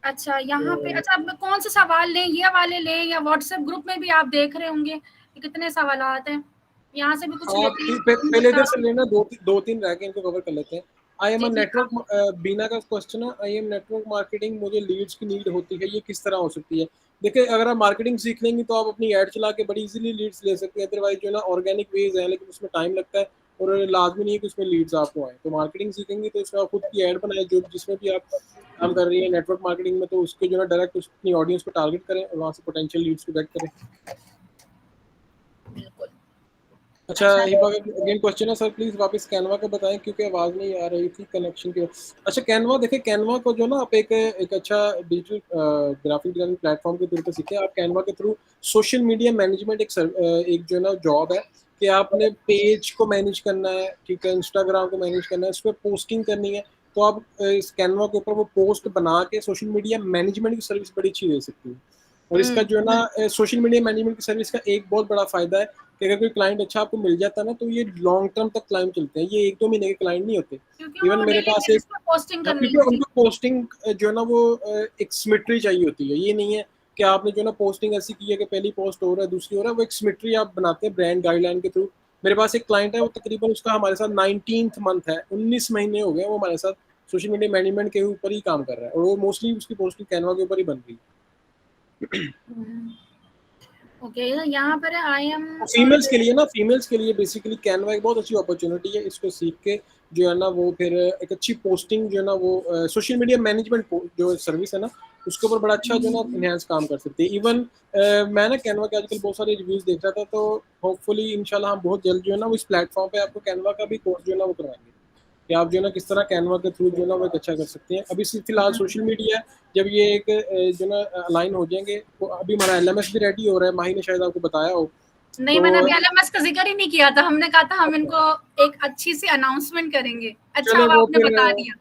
A: अच्छा, यहाँ पे
B: तो
A: अच्छा अब कौन से सवाल लें, ये वाले लें या व्हाट्सएप ग्रुप में भी आप देख रहे होंगे कि कितने सवालात हैं, यहाँ से भी कुछ
B: आप
A: लेते हैं
B: पहले इधर से
A: सवाल।
B: लेना, दो तीन रह गए, इनको कवर कर लेते हैं। आई एम
A: जी
B: अ
A: जी हाँ।
B: नेटवर्क, बीना का क्वेश्चन है, आई एम नेटवर्क मार्केटिंग, मुझे लीड्स की नीड होती है, ये किस तरह हो सकती है। देखिए अगर आप मार्केटिंग सीख लेंगे तो आप अपनी ऐड चला के बड़ी इजीली लीड्स ले सकते हैं। अदरवाइज जो है ना ऑर्गेनिक वेज है, लेकिन उसमें टाइम लगता है और लाजमी नहीं है कि उसमें लीड्स आपको आए। तो मार्केटिंग सीखेंगे तो इसमें आप खुद की ऐड बनाए, जो जिसमें भी आप काम कर रही है नेटवर्क मार्केटिंग में, तो उसके जो है डायरेक्ट अपनी ऑडियंस को टारगेट करें और वहाँ से पोटेंशियल लीड्स को गेट करें।
A: बिल्कुल।
B: अच्छा
A: अच्छा,
B: हिबा का अगेन क्वेश्चन है, सर प्लीज वापस कैनवा का बताएं क्योंकि आवाज नहीं आ रही थी कनेक्शन की। अच्छा कैनवा, देखिए कैनवा को जो ना आप एक अच्छा डिजिटल ग्राफिक डिजाइनिंग प्लेटफॉर्म के तौर पर सीखें। आप कैनवा के थ्रू सोशल मीडिया मैनेजमेंट एक जो है ना जॉब है कि आपने पेज को मैनेज करना है, ठीक है, इंस्टाग्राम को मैनेज करना है, उस पर पोस्टिंग करनी है। तो आप इस कैनवा के ऊपर वो पोस्ट बना के सोशल मीडिया मैनेजमेंट की सर्विस बड़ी अच्छी दे सकती है। और इसका जो है ना सोशल मीडिया मैनेजमेंट की सर्विस का एक बहुत बड़ा फायदा है कि अगर कोई क्लाइंट अच्छा आपको मिल जाता है ना, तो ये लॉन्ग टर्म तक क्लाइंट चलते हैं, ये 1-2 महीने के क्लाइंट नहीं होते। इवन मेरे पास एक, क्योंकि उनको पोस्टिंग जो है ना वो एक सिमेट्री चाहिए होती है। ये नहीं है कि आपने जो है ना पोस्टिंग ऐसी की है कि पहली पोस्ट हो रहा है, दूसरी हो रहा है, वो एक सिमेट्री आप बनाते हैं ब्रांड गाइडलाइन के थ्रू। मेरे पास एक क्लाइंट है, वो तकरीबन उसका हमारे साथ 19th मंथ है, 19 महीने हो गए वो हमारे साथ सोशल मीडिया मैनेजमेंट के ऊपर ही काम कर रहा है, और वो मोस्टली उसकी पोस्टिंग कैनवा के ऊपर ही बन रही है।
A: ओके, यहाँ पर आई एम
B: फीमेल्स के लिए ना, फीमेल्स के लिए बेसिकली कैनवा एक बहुत अच्छी अपॉर्चुनिटी है। इसको सीख के जो है ना वो फिर एक अच्छी पोस्टिंग जो है ना वो सोशल मीडिया मैनेजमेंट जो सर्विस है ना, उसके ऊपर बड़ा अच्छा जो है ना इनहेंस काम कर सकते हैं। इवन मैं ना कैनवा के आजकल बहुत सारे रिव्यूज देख रहा था, तो होपफुली इंशाल्लाह हम बहुत जल्द जो है ना वो इस प्लेटफॉर्म पे आपको कैनवा का भी कोर्स जो है ना वो करवाएंगे कि आप जो है ना किस तरह कैनवा के थ्रू जो है ना वो एक अच्छा कर सकते हैं। अभी फिलहाल सोशल मीडिया जब ये एक जो ना अलाइन हो जाएंगे, तो अभी हमारा LMS भी रेडी हो रहा है, माही ने शायद आपको बताया हो।
A: नहीं, मैंने अभी LMS का जिक्र ही नहीं किया था। हमने कहा था हम इनको एक अच्छी सी अनाउंसमेंट करेंगे। अच्छा
B: चले
A: अब
B: वो
A: आपने
B: फिर
A: बता दिया।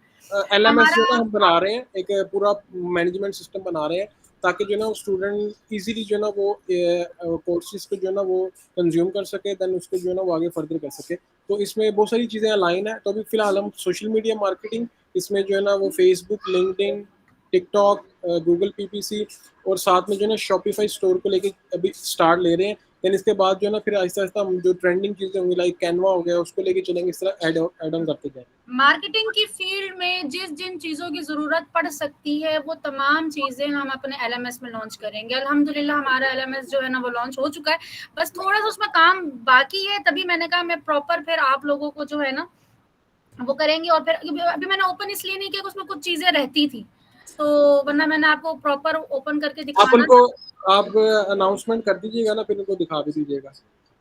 B: LMS जो
A: हमारा
B: ना हम बना रहे हैं, एक पूरा मैनेजमेंट सिस्टम बना रहे हैं, ताकि जो है ना स्टूडेंट इजीली जो है ना वो कोर्सेज को जो है ना वो कंज्यूम कर सके, देन उसको जो है ना वो आगे फर्दर कर सके। तो इसमें बहुत सारी चीज़ें अलाइन है। तो अभी फिलहाल हम सोशल मीडिया मार्केटिंग, इसमें जो है ना वो Facebook, LinkedIn, TikTok, Google PPC, और साथ में जो है ना शॉपिफाई स्टोर को लेके अभी स्टार्ट ले रहे हैं। देन इसके बाद जो है ना फिर आहिस्ता आहिस्ता हम जो ट्रेंडिंग चीज़ें होंगी, लाइक कैनवा हो गया, उसको लेके चलेंगे, इस तरह एड ऑन करते जाएंगे।
A: मार्केटिंग की फील्ड में जिन चीज़ों की ज़रूरत पड़ सकती है, वो तमाम चीज़ें हम अपने LMS में लॉन्च करेंगे। अल्हम्दुलिल्लाह हमारा LMS जो है ना वो लॉन्च हो चुका है, बस थोड़ा सा उसमें काम बाकी है। तभी मैंने कहा मैं प्रॉपर फिर आप लोगों को जो है ना वो करेंगे। और फिर अभी मैंने ओपन इसलिए नहीं किया कि उसमें कुछ चीज़ें रहती थी, तो वरना मैंने आपको प्रॉपर ओपन करके
B: आप
A: दिखाना
B: उनको
A: था।
B: आप अनाउंसमेंट कर दीजिएगा ना, फिर उनको दिखा भी दीजिएगा।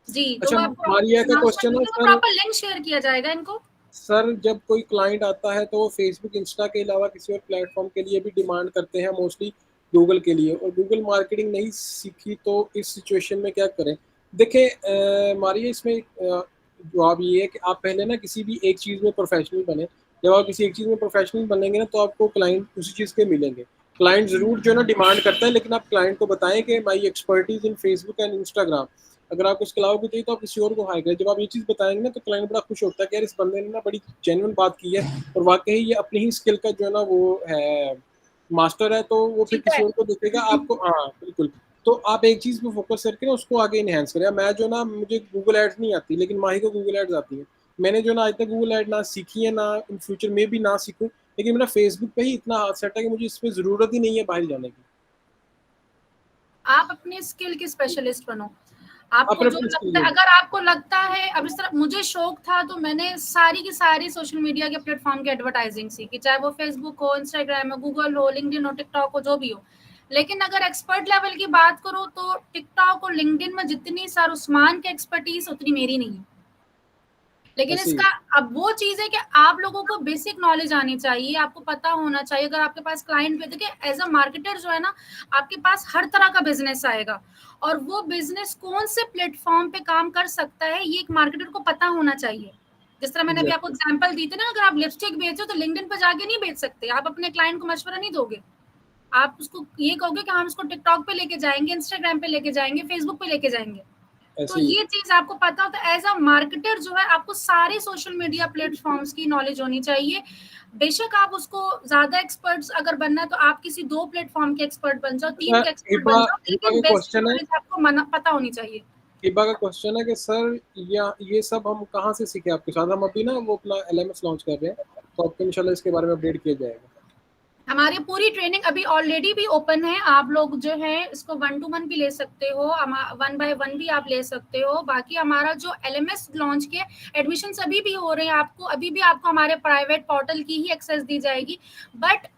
A: जी, तो
B: अच्छा,
A: वो आपको
B: मारिया का
A: अनाउंसमेंट
B: क्वेश्चन है
A: में
B: सर।
A: प्रॉपर लिंक शेयर किया जाएगा इनको।
B: सर जब कोई क्लाइंट आता है तो वो फेसबुक, इंस्टा के अलावा किसी और प्लेटफॉर्म के लिए भी डिमांड करते हैं, मोस्टली गूगल के लिए, और गूगल मार्केटिंग नहीं सीखी, तो इस सिचुएशन में क्या करें? देखें मारिया, इसमें जवाब ये है कि आप पहले ना किसी भी एक चीज़ में प्रोफेशनल बने। जब आप किसी एक चीज़ में प्रोफेशनल बनेंगे ना, तो आपको क्लाइंट उसी चीज़ के मिलेंगे। क्लाइंट ज़रूर जो है ना डिमांड करता है, लेकिन आप क्लाइंट को बताएं कि my expertise in Facebook and Instagram, अगर आपको इसके अलावा भी चाहिए तो आप किसी और को हायर करें। जब आप ये चीज़ बताएंगे ना, तो क्लाइंट बड़ा खुश होता है कि यार इस बंदे ने ना बड़ी जेन्युइन बात की है, और वाकई ये अपनी ही स्किल का जो है ना वो है मास्टर है, तो वो फिर
A: ठीक
B: किसी
A: है।
B: और को देखेगा आपको। हाँ बिल्कुल। तो आप एक चीज़ पे फोकस करके ना उसको आगे इनहेंस करें। मैं जो ना, मुझे गूगल एड्स नहीं आती, लेकिन माही को गूगल एड्स आती है। मैंने जो ना आज तक गूगल एड ना सीखी है, ना इन फ्यूचर में भी ना सीखूं, लेकिन मेरा फेसबुक पे ही इतना हाथ सेट है कि मुझे इस पर ज़रूरत ही नहीं है बाहर जाने की।
A: आप अपनी स्किल की स्पेशलिस्ट बनो। आपको
B: अपने
A: जो
B: अपनी
A: लगता है,
B: स्किल।
A: अगर आपको लगता है, अब इस तरह मुझे शौक था तो मैंने सारी की सारी सोशल मीडिया के प्लेटफॉर्म की एडवर्टाइजिंग सीखी, चाहे वो फेसबुक हो, इंस्टाग्राम हो, गूगल हो, लिंक्डइन हो, टिकटॉक हो, जो भी हो। लेकिन अगर एक्सपर्ट लेवल की बात करो तो टिकटॉक और लिंक्डइन में जितनी सर उस्मान की एक्सपर्टीज उतनी मेरी नहीं है। लेकिन
B: ऐसे ही
A: इसका अब वो चीज है कि आप लोगों को बेसिक नॉलेज आनी चाहिए, आपको पता होना चाहिए। अगर आपके पास क्लाइंट पे, देखिए एज अ मार्केटर जो है ना, आपके पास हर तरह का बिजनेस आएगा, और वो बिजनेस कौन से प्लेटफॉर्म पे काम कर सकता है ये एक मार्केटर को पता होना चाहिए। जिस तरह मैंने अभी आपको
B: एग्जैक्टली।
A: एग्जांपल दी थी ना, अगर आप लिपस्टिक बेचो तो लिंक्डइन पे जाके नहीं बेच सकते, आप अपने क्लाइंट को मशवरा नहीं दोगे। आप उसको ये कहोगे कि हम इसको टिकटॉक पे लेके जाएंगे, इंस्टाग्राम पे लेके जाएंगे, फेसबुक पे लेके जाएंगे। तो
B: ऐसे ही
A: ये चीज आपको पता हो, तो एज अ मार्केटर जो है आपको सारे सोशल मीडिया प्लेटफॉर्म्स की नॉलेज होनी चाहिए। बेशक आप उसको ज्यादा एक्सपर्ट्स अगर बनना है तो आप किसी 2 प्लेटफॉर्म के एक्सपर्ट बन जाओ, 3 के एक्सपर्ट
B: हिबा
A: बन जाओ,
B: हिबा
A: लेकिन
B: का
A: बेसिक
B: क्वेश्चन है।
A: नॉलेज आपको पता होनी चाहिए।
B: हिबा का क्वेश्चन है कि सर या ये सब हम कहाँ से सीखे आपके साथ? हम अभी ना वो अपना LMS लॉन्च कर रहे हैं, तो आपको इंशाल्लाह इसके बारे में अपडेट किया जाएगा।
A: हमारी पूरी ट्रेनिंग अभी ऑलरेडी भी ओपन है, आप लोग जो है इसको 1 to 1 भी ले सकते हो, 1 by 1 भी आप ले सकते हो। बाकी हमारा जो LMS लॉन्च के एडमिशन अभी भी हो रहे हैं, आपको अभी भी आपको हमारे प्राइवेट पोर्टल की ही एक्सेस दी जाएगी। बट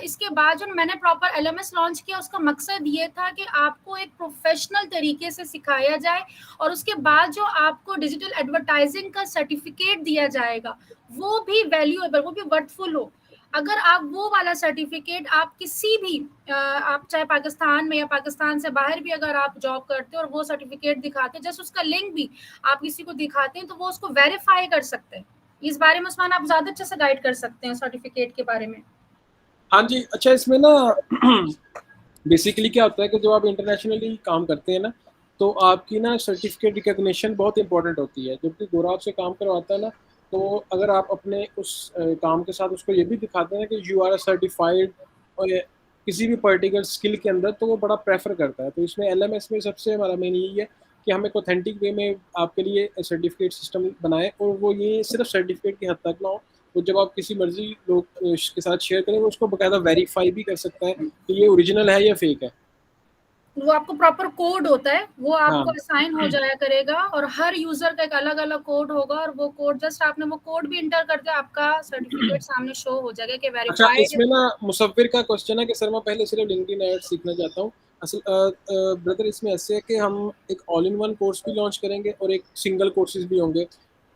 A: इसके बाद जो मैंने प्रॉपर LMS लॉन्च किया, उसका मकसद ये था कि आपको एक प्रोफेशनल तरीके से सिखाया जाए, और उसके बाद जो आपको डिजिटल एडवर्टाइजिंग का सर्टिफिकेट दिया जाएगा वो भी वैल्यूएबल, वो भी वर्थफुल हो। अगर आप वो वाला सर्टिफिकेट आप किसी भी आप चाहे पाकिस्तान में या पाकिस्तान से बाहर भी अगर आप जॉब करते हो और वो सर्टिफिकेट दिखाते हैं, जैसे उसका लिंक भी आप किसी को दिखाते हैं, तो वो उसको वेरीफाई कर सकते हैं। इस बारे में उस्मान आप ज्यादा अच्छे से गाइड कर सकते हैं सर्टिफिकेट के बारे में।
B: हाँ जी। अच्छा, इसमें ना बेसिकली क्या होता है कि जब आप इंटरनेशनली काम करते हैं ना, तो आपकी ना सर्टिफिकेट रिकॉग्निशन बहुत इंपॉर्टेंट होती है। जब कोई गोरा आपसे काम करवाता है ना, तो अगर आप अपने उस काम के साथ उसको ये भी दिखाते हैं कि यू आर सर्टिफाइड और किसी भी पर्टिकुलर स्किल के अंदर, तो वो बड़ा प्रेफर करता है। तो इसमें एलएमएस में सबसे हमारा मेन यही है कि हम एक ऑथेंटिक वे में आपके लिए सर्टिफिकेट सिस्टम बनाए, और वो ये सिर्फ सर्टिफिकेट की हद तक ना हो, तो जब आप किसी मर्जी लोग के साथ शेयर करें, वो उसको बकायदा वेरीफाई भी कर सकता है कि ये ओरिजिनल है या फेक है।
A: वो आपको प्रॉपर कोड होता है, वो आपको
B: हाँ
A: असाइन हो जाया करेगा, और हर यूजर का एक अलग अलग कोड होगा, और वो कोड जस्ट आपने वो कोड भी इंटर कर दिया, आपका सर्टिफिकेट सामने शो हो जाएगा कि
B: अच्छा,
A: वेरीफाइड।
B: इसमें ना मुसव्विर का क्वेश्चन है कि सर मैं पहले सिर्फ लिंक्डइन एड सीखना चाहता हूँ। असल ब्रदर इसमें ऐसे है कि हम एक ऑल इन वन कोर्स भी लॉन्च करेंगे और एक सिंगल कोर्सेज भी होंगे।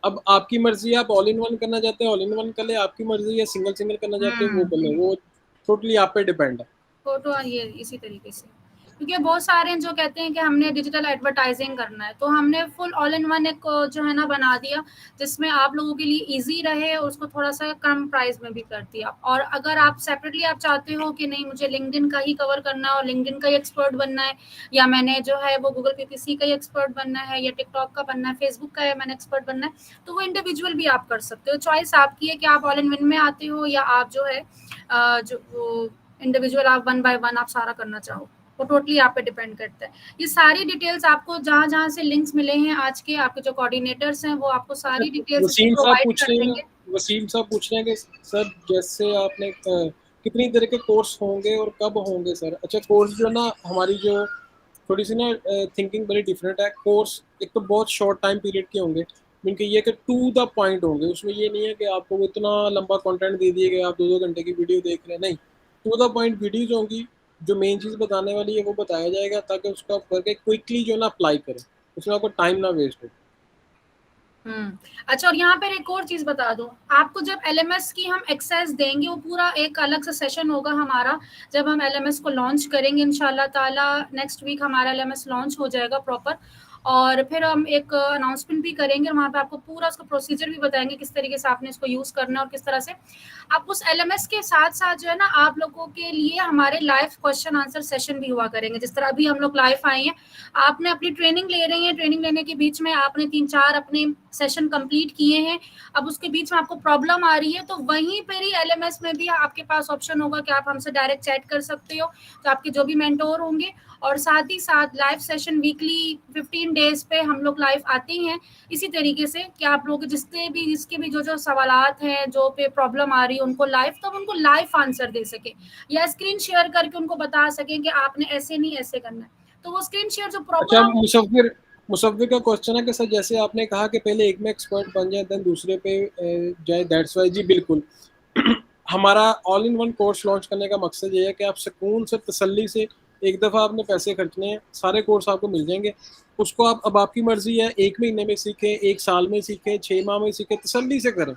B: अब आपकी मर्जी है, आप ऑल इन वन करना चाहते हैं ऑल इन वन कर ले, आपकी मर्जी है सिंगल सिंगल करना चाहते हैं वो कर ले, वो टोटली आप पे डिपेंड है।
A: फोटो ये इसी तरीके से, क्योंकि बहुत सारे हैं जो कहते हैं कि हमने डिजिटल एडवर्टाइजिंग करना है, तो हमने फुल ऑल इन वन एक जो है ना बना दिया, जिसमें आप लोगों के लिए इजी रहे, और उसको थोड़ा सा कम प्राइस में भी कर दिया। और अगर आप सेपरेटली आप चाहते हो कि नहीं मुझे लिंक्डइन का ही कवर करना है और लिंक्डइन का ही एक्सपर्ट बनना है, या मैंने जो है वो गूगल पीपीसी का ही एक्सपर्ट बनना है, या टिकटॉक का बनना है, फेसबुक का है मैंने एक्सपर्ट बनना है, तो वो इंडिविजुअल भी आप कर सकते हो। चॉइस आपकी है कि आप ऑल इन वन में आते हो, या आप जो है जो वो इंडिविजुअल आप वन बाय वन आप सारा करना चाहो, वो टोटली आप पे डिपेंड करता है। ये सारी डिटेल्स आपको जहाँ जहाँ से लिंक्स मिले हैं आज के आपके जो कोऑर्डिनेटर्स हैं, वो आपको
B: अच्छा,
A: सारी डिटेल्स इसकी
B: वसीम साहब
A: प्रोवाइड
B: पूछ
A: कर
B: रहे हैं
A: देंगे।
B: वसीम साहब पूछ रहे हैं कि सर जैसे आपने कितनी तरह के कोर्स होंगे और कब होंगे सर? अच्छा, कोर्स जो ना हमारी जो थोड़ी सी ना थिंकिंग बड़ी डिफरेंट है। कोर्स एक तो बहुत शॉर्ट टाइम पीरियड के होंगे, उनके ये कि टू द पॉइंट होंगे। उसमें ये नहीं है कि आपको वो इतना लंबा कंटेंट दे दिए कि आप 2-2 घंटे की वीडियो देख रहे हैं, नहीं। टू द पॉइंट वीडियोज होंगी, जो मेन चीज़ बताने वाली है वो बताया जाएगा, ताकि उसका करके क्विकली जो ना अप्लाई करें, उसमें आपको टाइम ना वेस्ट हो।
A: अच्छा, और यहाँ पर एक और चीज बता दो आपको, जब एलएमएस की हम एक्सेस देंगे, वो पूरा एक अलग सा सेशन होगा हमारा, जब हम एलएमएस को लॉन्च करेंगे इंशाल्लाह ताला। नेक्स्ट वीक हमारा एलएमएस लॉन्च हो जाएगा प्रॉपर, और फिर हम एक अनाउंसमेंट भी करेंगे, वहाँ पे आपको पूरा उसका प्रोसीजर भी बताएंगे किस तरीके से आपने इसको यूज करना है, और किस तरह से आप उस एलएमएस के साथ साथ जो है ना आप लोगों के लिए हमारे लाइव क्वेश्चन आंसर सेशन भी हुआ करेंगे। जिस तरह अभी हम लोग लाइव आए हैं, आपने अपनी ट्रेनिंग ले रही हैं, ट्रेनिंग लेने के बीच में आपने 3-4 अपने सेशन कंप्लीट किए हैं, अब उसके बीच में आपको प्रॉब्लम आ रही है, तो वहीं पर ही एलएमएस में भी आपके पास ऑप्शन होगा कि आप हमसे डायरेक्ट चैट कर सकते हो, तो आपके जो भी मेंटोर होंगे। और साथ ही साथ लाइव सेशन वीकली 15 डेज पे हम लोग लाइव आते हैं, इसी तरीके से कि आप लोग जिसके भी जो सवालात हैं, जो पे प्रॉब्लम आ रही है उनको लाइव, तो उनको लाइव आंसर दे सके, या स्क्रीन शेयर करके उनको बता सकें कि आपने ऐसे नहीं ऐसे करना है, तो वो स्क्रीन शेयर जो प्रॉपर
B: अच्छा,
A: हम।
B: मुसव्विर का क्वेश्चन है कि सर जैसे आपने कहा कि पहले एक में एक्सपर्ट बन जाए देन दूसरे पे जाए, दैट्स वाई जी बिल्कुल। हमारा all in one course launch करने का मकसद ये है कि आप सुकून से तसल्ली से, एक दफ़ा आपने पैसे खर्चने हैं, सारे कोर्स आपको मिल जाएंगे। उसको आप, अब आपकी मर्जी है, 1 महीने में सीखें, 1 साल में सीखें, 6 माह में सीखें, तसल्ली से करें,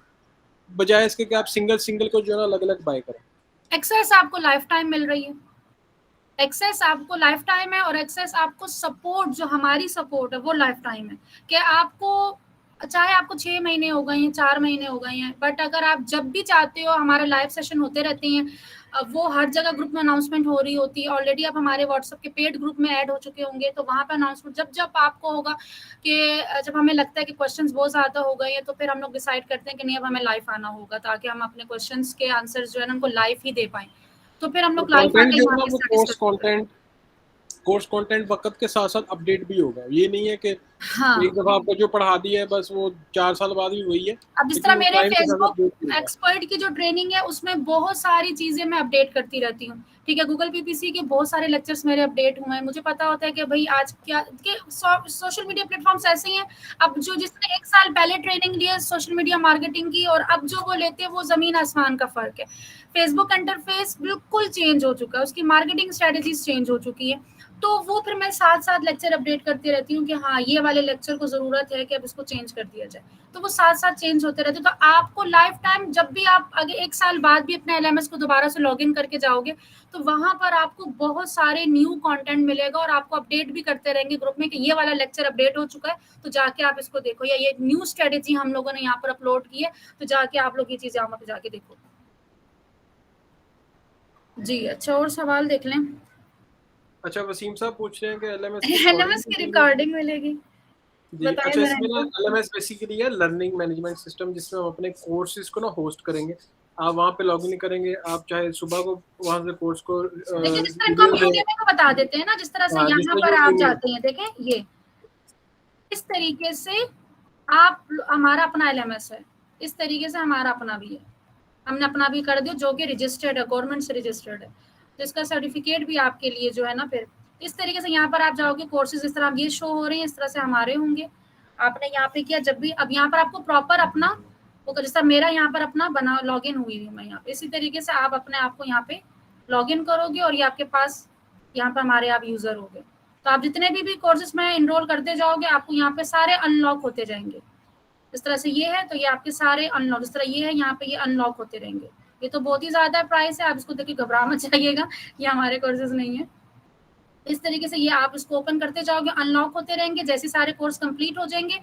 B: बजाय इसके कि आप सिंगल सिंगल को जो है ना अलग अलग बाय करें।
A: एक्सेस आपको लाइफ टाइम मिल रही है, एक्सेस आपको लाइफ टाइम है, और एक्सेस आपको सपोर्ट जो हमारी सपोर्ट है वो लाइफ टाइम है, कि आपको चाहे आपको 6 महीने हो गए हैं, 4 महीने हो गए हैं, बट अगर आप जब भी चाहते हो, हमारे लाइव सेशन होते रहते हैं, वो हर जगह ग्रुप में अनाउंसमेंट हो रही होती है। ऑलरेडी आप हमारे व्हाट्सएप के पेड ग्रुप में ऐड हो चुके होंगे, तो वहाँ पे अनाउंसमेंट जब जब आपको होगा कि जब हमें लगता है कि क्वेश्चंस बहुत ज़्यादा हो गए हैं, तो फिर हम लोग डिसाइड करते हैं कि नहीं अब हमें लाइव आना होगा, ताकि हम अपने क्वेश्चंस के आंसर जो है ना उनको लाइव ही दे पाएँ। तो फिर हम
B: और
A: लोग लाइव
B: कंटेंट
A: आके
B: जो है
A: वहाँ
B: ना
A: पे
B: वो
A: इसका डिस्कस करते हैं।
B: कोर्स कंटेंट वक्त के साथ साथ अपडेट भी होगा। ये नहीं है कि एक
A: हाँ,
B: दफा आपको जो पढ़ा दिया है बस वो 4 साल बाद भी वही है,
A: अब जिस
B: लेकिन
A: तरह
B: वो
A: मेरे
B: टाइम के साथ
A: फेसबुक
B: अपडेट भी होगा।
A: एक्सपर्ट की जो ट्रेनिंग है, उसमें बहुत सारी चीजें मैं अपडेट करती रहती हूँ। ठीक है, गूगल पीपीसी के बहुत सारे लेक्चर्स मेरे अपडेट हुए हैं, मुझे पता होता है कि भाई आज क्या कि सोशल मीडिया प्लेटफॉर्म्स ऐसे ही हैं। अब जो जिसने 1 साल पहले ट्रेनिंग ली है सोशल मीडिया मार्केटिंग की, और अब जो वो लेते हैं, वो जमीन आसमान का फर्क है। फेसबुक इंटरफेस बिल्कुल चेंज हो चुका है, उसकी मार्केटिंग स्ट्रेटेजीज चेंज हो चुकी है, तो वो फिर मैं साथ साथ लेक्चर अपडेट करती रहती हूँ कि हाँ ये वाले लेक्चर को जरूरत है कि अब इसको चेंज कर दिया जाए, तो वो साथ साथ चेंज होते रहते हैं। तो आपको लाइफ टाइम जब भी आप आगे 1 साल बाद भी अपने एलएमएस को दोबारा से लॉग इन करके जाओगे, तो वहां पर आपको बहुत सारे न्यू कंटेंट मिलेगा, और आपको अपडेट भी करते रहेंगे ग्रुप में कि ये वाला लेक्चर अपडेट हो चुका है, तो जाके आप इसको देखो, या ये न्यू स्ट्रेटेजी हम लोगों ने यहाँ पर अपलोड की है, तो जाके आप लोग ये चीजें वहां पर जाके देखो। जी अच्छा, और सवाल देख लें।
B: अच्छा, वसीम साहब पूछ रहे हैं कि एलएमएस
A: की रिकॉर्डिंग मिलेगी।
B: जी, अच्छा इसमें ना एलएमएस बेसिकली है लर्निंग मैनेजमेंट सिस्टम, जिसमें हम अपने कोर्सेज को ना होस्ट करेंगे। आप वहाँ पे लॉगिन करेंगे, आप चाहे सुबह को वहाँ से कोर्स को
A: देखिए जिस तरह इनको हम यूट्यूब में बता देते हैं ना, जिस तरह से यहाँ पर आप जाते हैं, देखें ये इस तरीके से आप, हमारा अपना एलएमएस है, इस तरीके से हमारा अपना भी है, हमने अपना भी कर दिया जो कि रजिस्टर्ड है, गवर्नमेंट से रजिस्टर्ड है, तो इसका सर्टिफिकेट भी आपके लिए जो है ना, फिर इस तरीके से यहाँ पर आप जाओगे, कोर्सेज इस तरह ये शो हो रहे हैं, इस तरह से हमारे होंगे। आपने यहाँ पे किया, जब भी अब यहाँ पर आपको प्रॉपर अपना वो, जैसा मेरा यहाँ पर अपना बना लॉगिन हुई हूँ मैं यहाँ पे, इसी तरीके से आप अपने आप को यहाँ पे लॉगिन करोगे और ये आपके पास यहाँ पर हमारे आप यूजर हो गए। तो आप जितने भी कोर्सेज में इनरोल करते जाओगे, आपको यहाँ पे सारे अनलॉक होते जाएंगे। इस तरह से ये है तो ये आपके सारे अनलॉक, इस तरह ये है यहाँ पे, ये अनलॉक होते रहेंगे। ये तो बहुत ही ज्यादा प्राइस है, आप इसको देखिए घबरा मत जाइएगा, ये हमारे कोर्सेज नहीं है। इस तरीके से ये आप इसको ओपन करते जाओगे, अनलॉक होते रहेंगे। जैसे सारे कोर्स कंप्लीट हो जाएंगे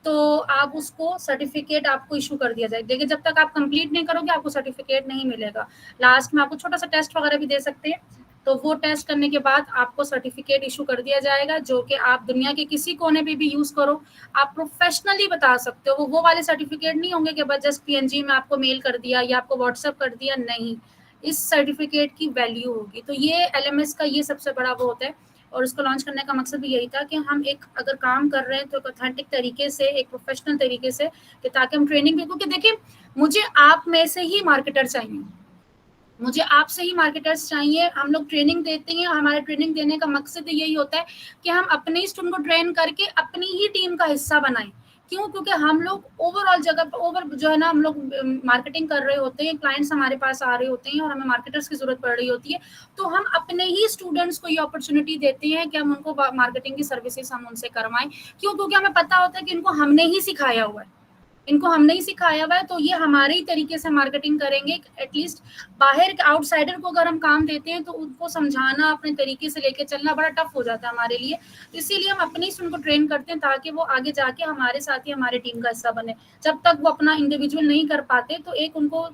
A: तो आप उसको सर्टिफिकेट आपको इशू कर दिया जाएगा। देखिए जब तक आप कंप्लीट नहीं करोगे आपको सर्टिफिकेट नहीं मिलेगा। लास्ट में आपको छोटा सा टेस्ट वगैरह भी दे सकते हैं, तो वो टेस्ट करने के बाद आपको सर्टिफिकेट इशू कर दिया जाएगा, जो कि आप दुनिया के किसी कोने पे भी यूज करो, आप प्रोफेशनली बता सकते हो। वो वाले सर्टिफिकेट नहीं होंगे कि बस जस्ट पीएनजी में आपको मेल कर दिया या आपको व्हाट्सएप कर दिया, नहीं, इस सर्टिफिकेट की वैल्यू होगी। तो ये एलएमएस का ये सबसे बड़ा वो होता है, और इसको लॉन्च करने का मकसद भी यही था कि हम एक अगर काम कर रहे हैं तो एक ऑथेंटिक तरीके से, एक प्रोफेशनल तरीके से, कि ताकि हम ट्रेनिंग भी, क्योंकि देखिए मुझे आप में से ही मार्केटर चाहिए, मुझे आपसे ही मार्केटर्स चाहिए। हम लोग ट्रेनिंग देते हैं, हमारे ट्रेनिंग देने का मकसद यही होता है कि हम अपने ही स्टूडेंट को ट्रेन करके अपनी ही टीम का हिस्सा बनाएं। क्यों? क्योंकि हम लोग ओवरऑल जगह पर ओवर जो है ना, हम लोग मार्केटिंग कर रहे होते हैं, क्लाइंट्स हमारे पास आ रहे होते हैं और हमें मार्केटर्स की जरूरत पड़ रही होती है, तो हम अपने ही स्टूडेंट्स को ये अपॉर्चुनिटी देते हैं कि हम उनको मार्केटिंग की सर्विसेज हम उनसे करवाएं। क्यों? क्योंकि हमें पता होता है कि इनको हमने ही सिखाया हुआ है, इनको हमने ही सिखाया हुआ है, तो ये हमारे ही तरीके से मार्केटिंग करेंगे। एटलीस्ट बाहर के आउटसाइडर को अगर हम काम देते हैं तो उनको समझाना, अपने तरीके से लेके चलना बड़ा टफ हो जाता है हमारे लिए। तो इसीलिए हम अपने ही उनको ट्रेन करते हैं ताकि वो आगे जाके हमारे साथ ही हमारे टीम का हिस्सा बने। जब तक वो अपना इंडिविजुअल नहीं कर पाते तो एक उनको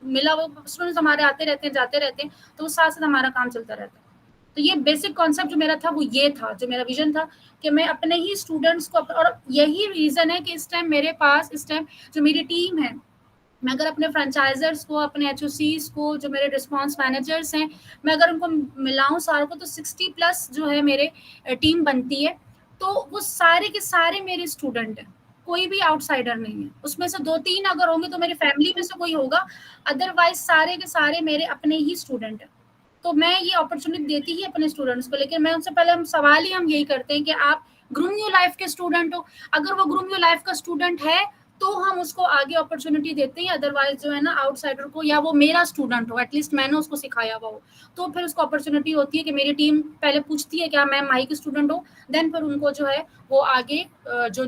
A: मिला, वो स्टूडेंट्स हमारे आते रहते हैं, जाते रहते हैं, तो उस साथ साथ हमारा काम चलता रहता है। तो ये बेसिक कॉन्सेप्ट जो मेरा था वो ये था, जो मेरा विजन था कि मैं अपने ही स्टूडेंट्स को, और यही रीजन है कि इस टाइम मेरे पास, इस टाइम जो मेरी टीम है, मैं अगर अपने फ्रेंचाइजर्स को, अपने एचओसीज को, जो मेरे रिस्पांस मैनेजर्स हैं, मैं अगर उनको मिलाऊं सारों को, तो 60+ जो है मेरे टीम बनती है। तो वो सारे के सारे मेरे स्टूडेंट हैं, कोई भी आउटसाइडर नहीं है। उसमें से 2-3 अगर होंगे तो मेरी फैमिली में से कोई होगा, अदरवाइज सारे के सारे मेरे अपने ही स्टूडेंट हैं। तो मैं ये अपॉर्चुनिटी देती ही अपने स्टूडेंट्स को, लेकिन मैं उनसे पहले, हम सवाल ही हम यही करते हैं कि आप ग्रूम योर लाइफ के स्टूडेंट हो। अगर वो ग्रूम योर लाइफ का स्टूडेंट है तो हम उसको आगे अपॉर्चुनिटी देते हैं, अदरवाइज जो है ना आउटसाइडर को, या वो मेरा स्टूडेंट हो, एटलीस्ट मैंने उसको सिखाया हुआ हो, तो फिर उसको अपॉर्चुनिटी होती है कि मेरी टीम पहले पूछती है क्या मैम माही की स्टूडेंट हो, देन फिर उनको जो है वो आगे जो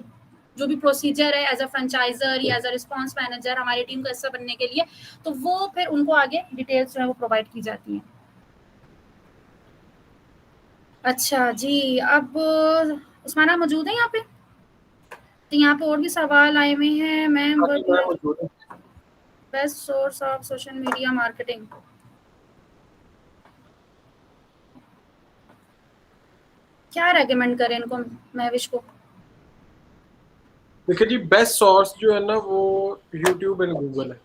A: जो भी प्रोसीजर है एज अ फ्रेंचाइजर या एज अ रिस्पांस मैनेजर हमारी टीम का हिस्सा बनने के लिए, तो वो फिर उनको आगे डिटेल्स जो है वो प्रोवाइड की जाती हैं। अच्छा जी, अब उस्माना मौजूद है यहाँ पे? तो यहाँ पे और भी सवाल आए हुए हैं। Ma'am best source of social media marketing, क्या रेकमेंड करें इनको, महविश को?
B: देखिए जी, बेस्ट सोर्स जो है ना वो यूट्यूब एंड गूगल है।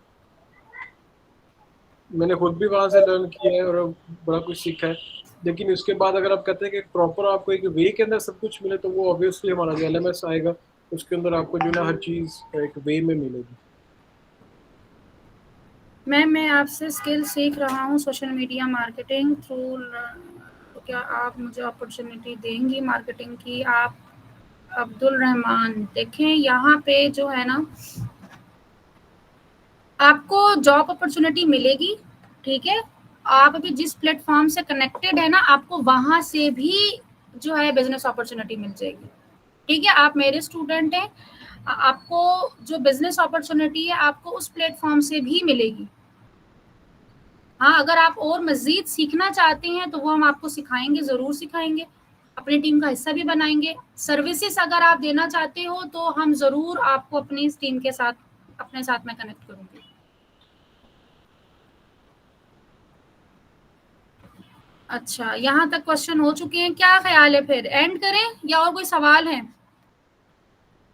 B: मैंने खुद भी वहां से लर्न किया है और बड़ा कुछ सीखा है। लेकिन उसके बाद अगर आप कहते हैं कि प्रॉपर आपको एक वे के अंदर सब कुछ मिले, तो वो ऑब्वियसली हमारा जो एलएमएस आएगा, उसके अंदर आपको जो ना हर चीज एक वे में मिलेगी।
A: मैम मैं आपसे स्किल सीख रहा हूँ सोशल मीडिया मार्केटिंग थ्रू, तो क्या आप मुझे अपॉर्चुनिटी देंगी मार्केटिंग की? आप अब्दुल रहमान, देखें यहाँ पे जो है ना, आपको जॉब अपॉर्चुनिटी मिलेगी, ठीक है, आप अभी जिस प्लेटफॉर्म से कनेक्टेड है ना, आपको वहां से भी जो है बिजनेस अपॉर्चुनिटी मिल जाएगी, ठीक है। आप मेरे स्टूडेंट हैं, आपको जो बिजनेस अपॉर्चुनिटी है आपको उस प्लेटफॉर्म से भी मिलेगी। हाँ, अगर आप और मजीद सीखना चाहते हैं तो वो हम आपको सिखाएंगे, जरूर सिखाएंगे, अपनी टीम का हिस्सा भी बनाएंगे। सर्विसेज अगर आप देना चाहते हो तो हम जरूर आपको अपनी इस टीम के साथ, अपने साथ में कनेक्ट करूंगी। अच्छा, यहाँ तक क्वेश्चन हो चुके हैं, क्या ख्याल है फिर एंड करें या और कोई सवाल है?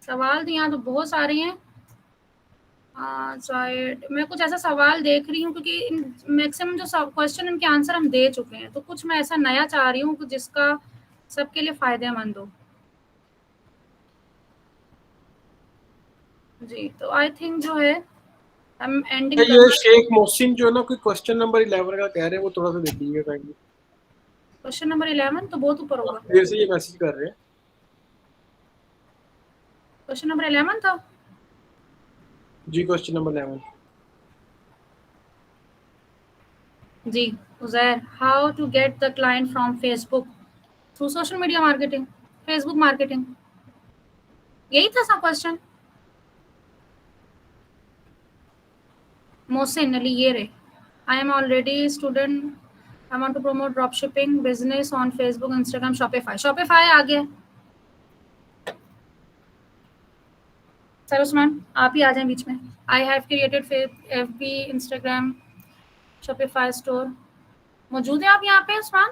A: सवाल तो यहाँ तो बहुत सारे हैं। शायद मैं कुछ ऐसा सवाल देख रही हूँ क्योंकि मैक्सिमम जो क्वेश्चन इनके आंसर हम दे चुके हैं, तो कुछ मैं ऐसा नया चाह रही हूँ जिसका सबके लिए फायदेमंद हो। जी, तो आई थिंक जो है हम एंडिंग
B: ये
A: करना।
B: शेख मोहसिन जो है ना, कोई क्वेश्चन नंबर 11 का कह रहे हैं, वो थोड़ा सा देख लीजिएगा काइंडली।
A: क्वेश्चन नंबर 11 तो बहुत ऊपर होगा।
B: देर से ये मैसेज कर रहे हैं।
A: क्वेश्चन नंबर 11 था
B: जी, क्वेश्चन नंबर 11
A: जी। Uzair, how to get the client from Facebook through social media marketing, Facebook marketing, यही था सब क्वेश्चन। मोहसिन अली, ये रहे। I am already student, I want to promote drop shipping business on Facebook, Instagram, Shopify. Shopify आ गया। Sir Usman, आप ही आ जाएं बीच में। I have created FB, Instagram, Shopify store. मौजूद है आप यहाँ पे उस्मान?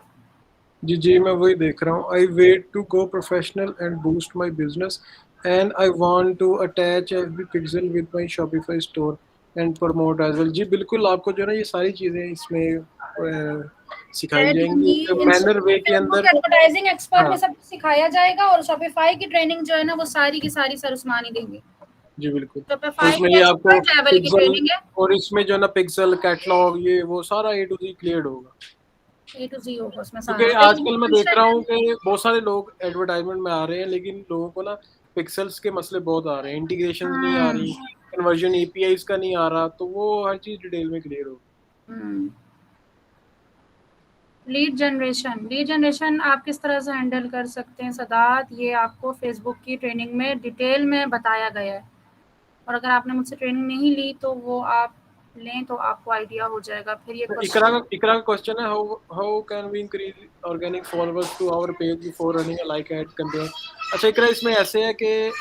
B: जी जी, मैं वही देख रहा हूँ। I want to go professional and boost my business and I want to attach FB pixel with my Shopify store and promote as well. जी बिल्कुल, आपको जो है ना ये सारी चीज़ें इसमें सिखाई
A: ऐड
B: जाएंगी
A: होंगी,
B: मैनर वे के
A: फेसबुक
B: अंदर।
A: एडवर्टाइजिंग एक्सपर्ट में
B: हाँ
A: सब सिखाया जाएगा, और शॉपिफाई की ट्रेनिंग जो है ना वो सारी की सारी सर उस्मान ही देंगे।
B: जी बिल्कुल। और
A: शॉपिफाई
B: इसमें
A: की
B: ये आपको
A: एक्सपर्ट लेवल की
B: पिक्सल,
A: ट्रेनिंग है।
B: और इसमें जो है ना पिक्सल कैटलॉग ये वो सारा ए टू जी क्लियर होगा।
A: ए टू जी होगा उसमें
B: क्योंकि
A: सारा,
B: आजकल
A: फेसबुक,
B: मैं देख रहा हूँ
A: इंस्टाग्राम।
B: कि बहुत सारे लोग एडवर्टाइजमेंट में आ रहे हैं, लेकिन लोगों को ना पिक्सल्स के मसले बहुत आ रहे हैं, इंटीग्रेशंस नहीं आ रही, कन्वर्जन एपीआईज का नहीं आ रहा, तो वो हर चीज डिटेल में क्लियर होगी।
A: लीड जनरेशन आप किस तरह से हैंडल कर सकते हैं सदात, ये आपको फेसबुक की ट्रेनिंग में डिटेल में बताया गया है, और अगर आपने मुझसे ट्रेनिंग नहीं ली तो वो आप लें तो आपको आइडिया हो जाएगा। फिर ये क्वेश्चन,
B: इकरा का क्वेश्चन है, how how can we increase organic followers to our page before running a like ad campaign. अच्छा इकरा, इसमें ऐसे है कि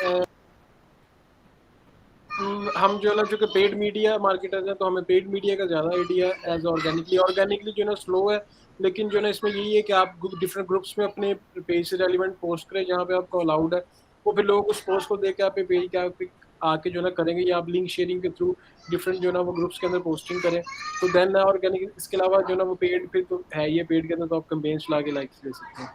B: हम जो है ना, चूंकि पेड मीडिया मार्केटर्स हैं, तो हमें पेड मीडिया का ज़्यादा आइडिया है एज ऑर्गेनिकली जो है ना स्लो है। लेकिन जो है ना इसमें यही है कि आप डिफरेंट ग्रुप्स में अपने पेज से रेलिवेंट पोस्ट करें जहाँ पे आपको अलाउड है, वो फिर लोग उस पोस्ट को देख के आप पेज के आके जो है ना करेंगे, या आप लिंक शेयरिंग के थ्रू डिफरेंट जो है ना वो ग्रुप्स के अंदर पोस्टिंग करें, तो देन ऑर्गेनिक। इसके अलावा जो है ना वो पेड फिर तो है, ये पेड के अंदर तो आप कैंपेन्स ला के लाइक्स ले सकते हैं।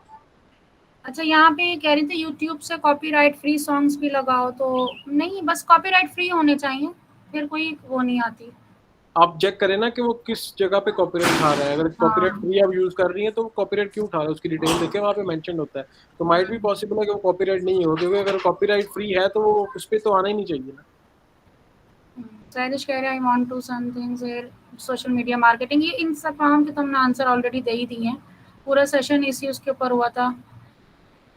A: अच्छा यहाँ पे कह रही थी यूट्यूब से कॉपीराइट फ्री सॉन्ग्स भी लगाओ, तो नहीं, बस कॉपीराइट फ्री होने चाहिए, फिर कोई वो नहीं आती।
B: आप चेक करें ना कि वो किस जगह पे कॉपीराइट उठा रहा है। अगर कॉपीराइट
A: हाँ,
B: फ्री आप यूज कर रही हैं तो वो कॉपीराइट क्यों उठा रहा है उसकी डिटेल देखें, वहाँ पे मेंशन होता है। तो माइट भी पॉसिबल है कि वो कॉपीराइट नहीं हो, क्योंकि अगर कॉपीराइट फ्री है तो वो उस पर तो आना ही नहीं चाहिए ना।
A: सैनिश कह रहे हैं I want to something social media marketing. ये इन सब काम के तो हमने आंसर ऑलरेडी दे ही दिए हैं, पूरा सेशन इसी उसके ऊपर हुआ था।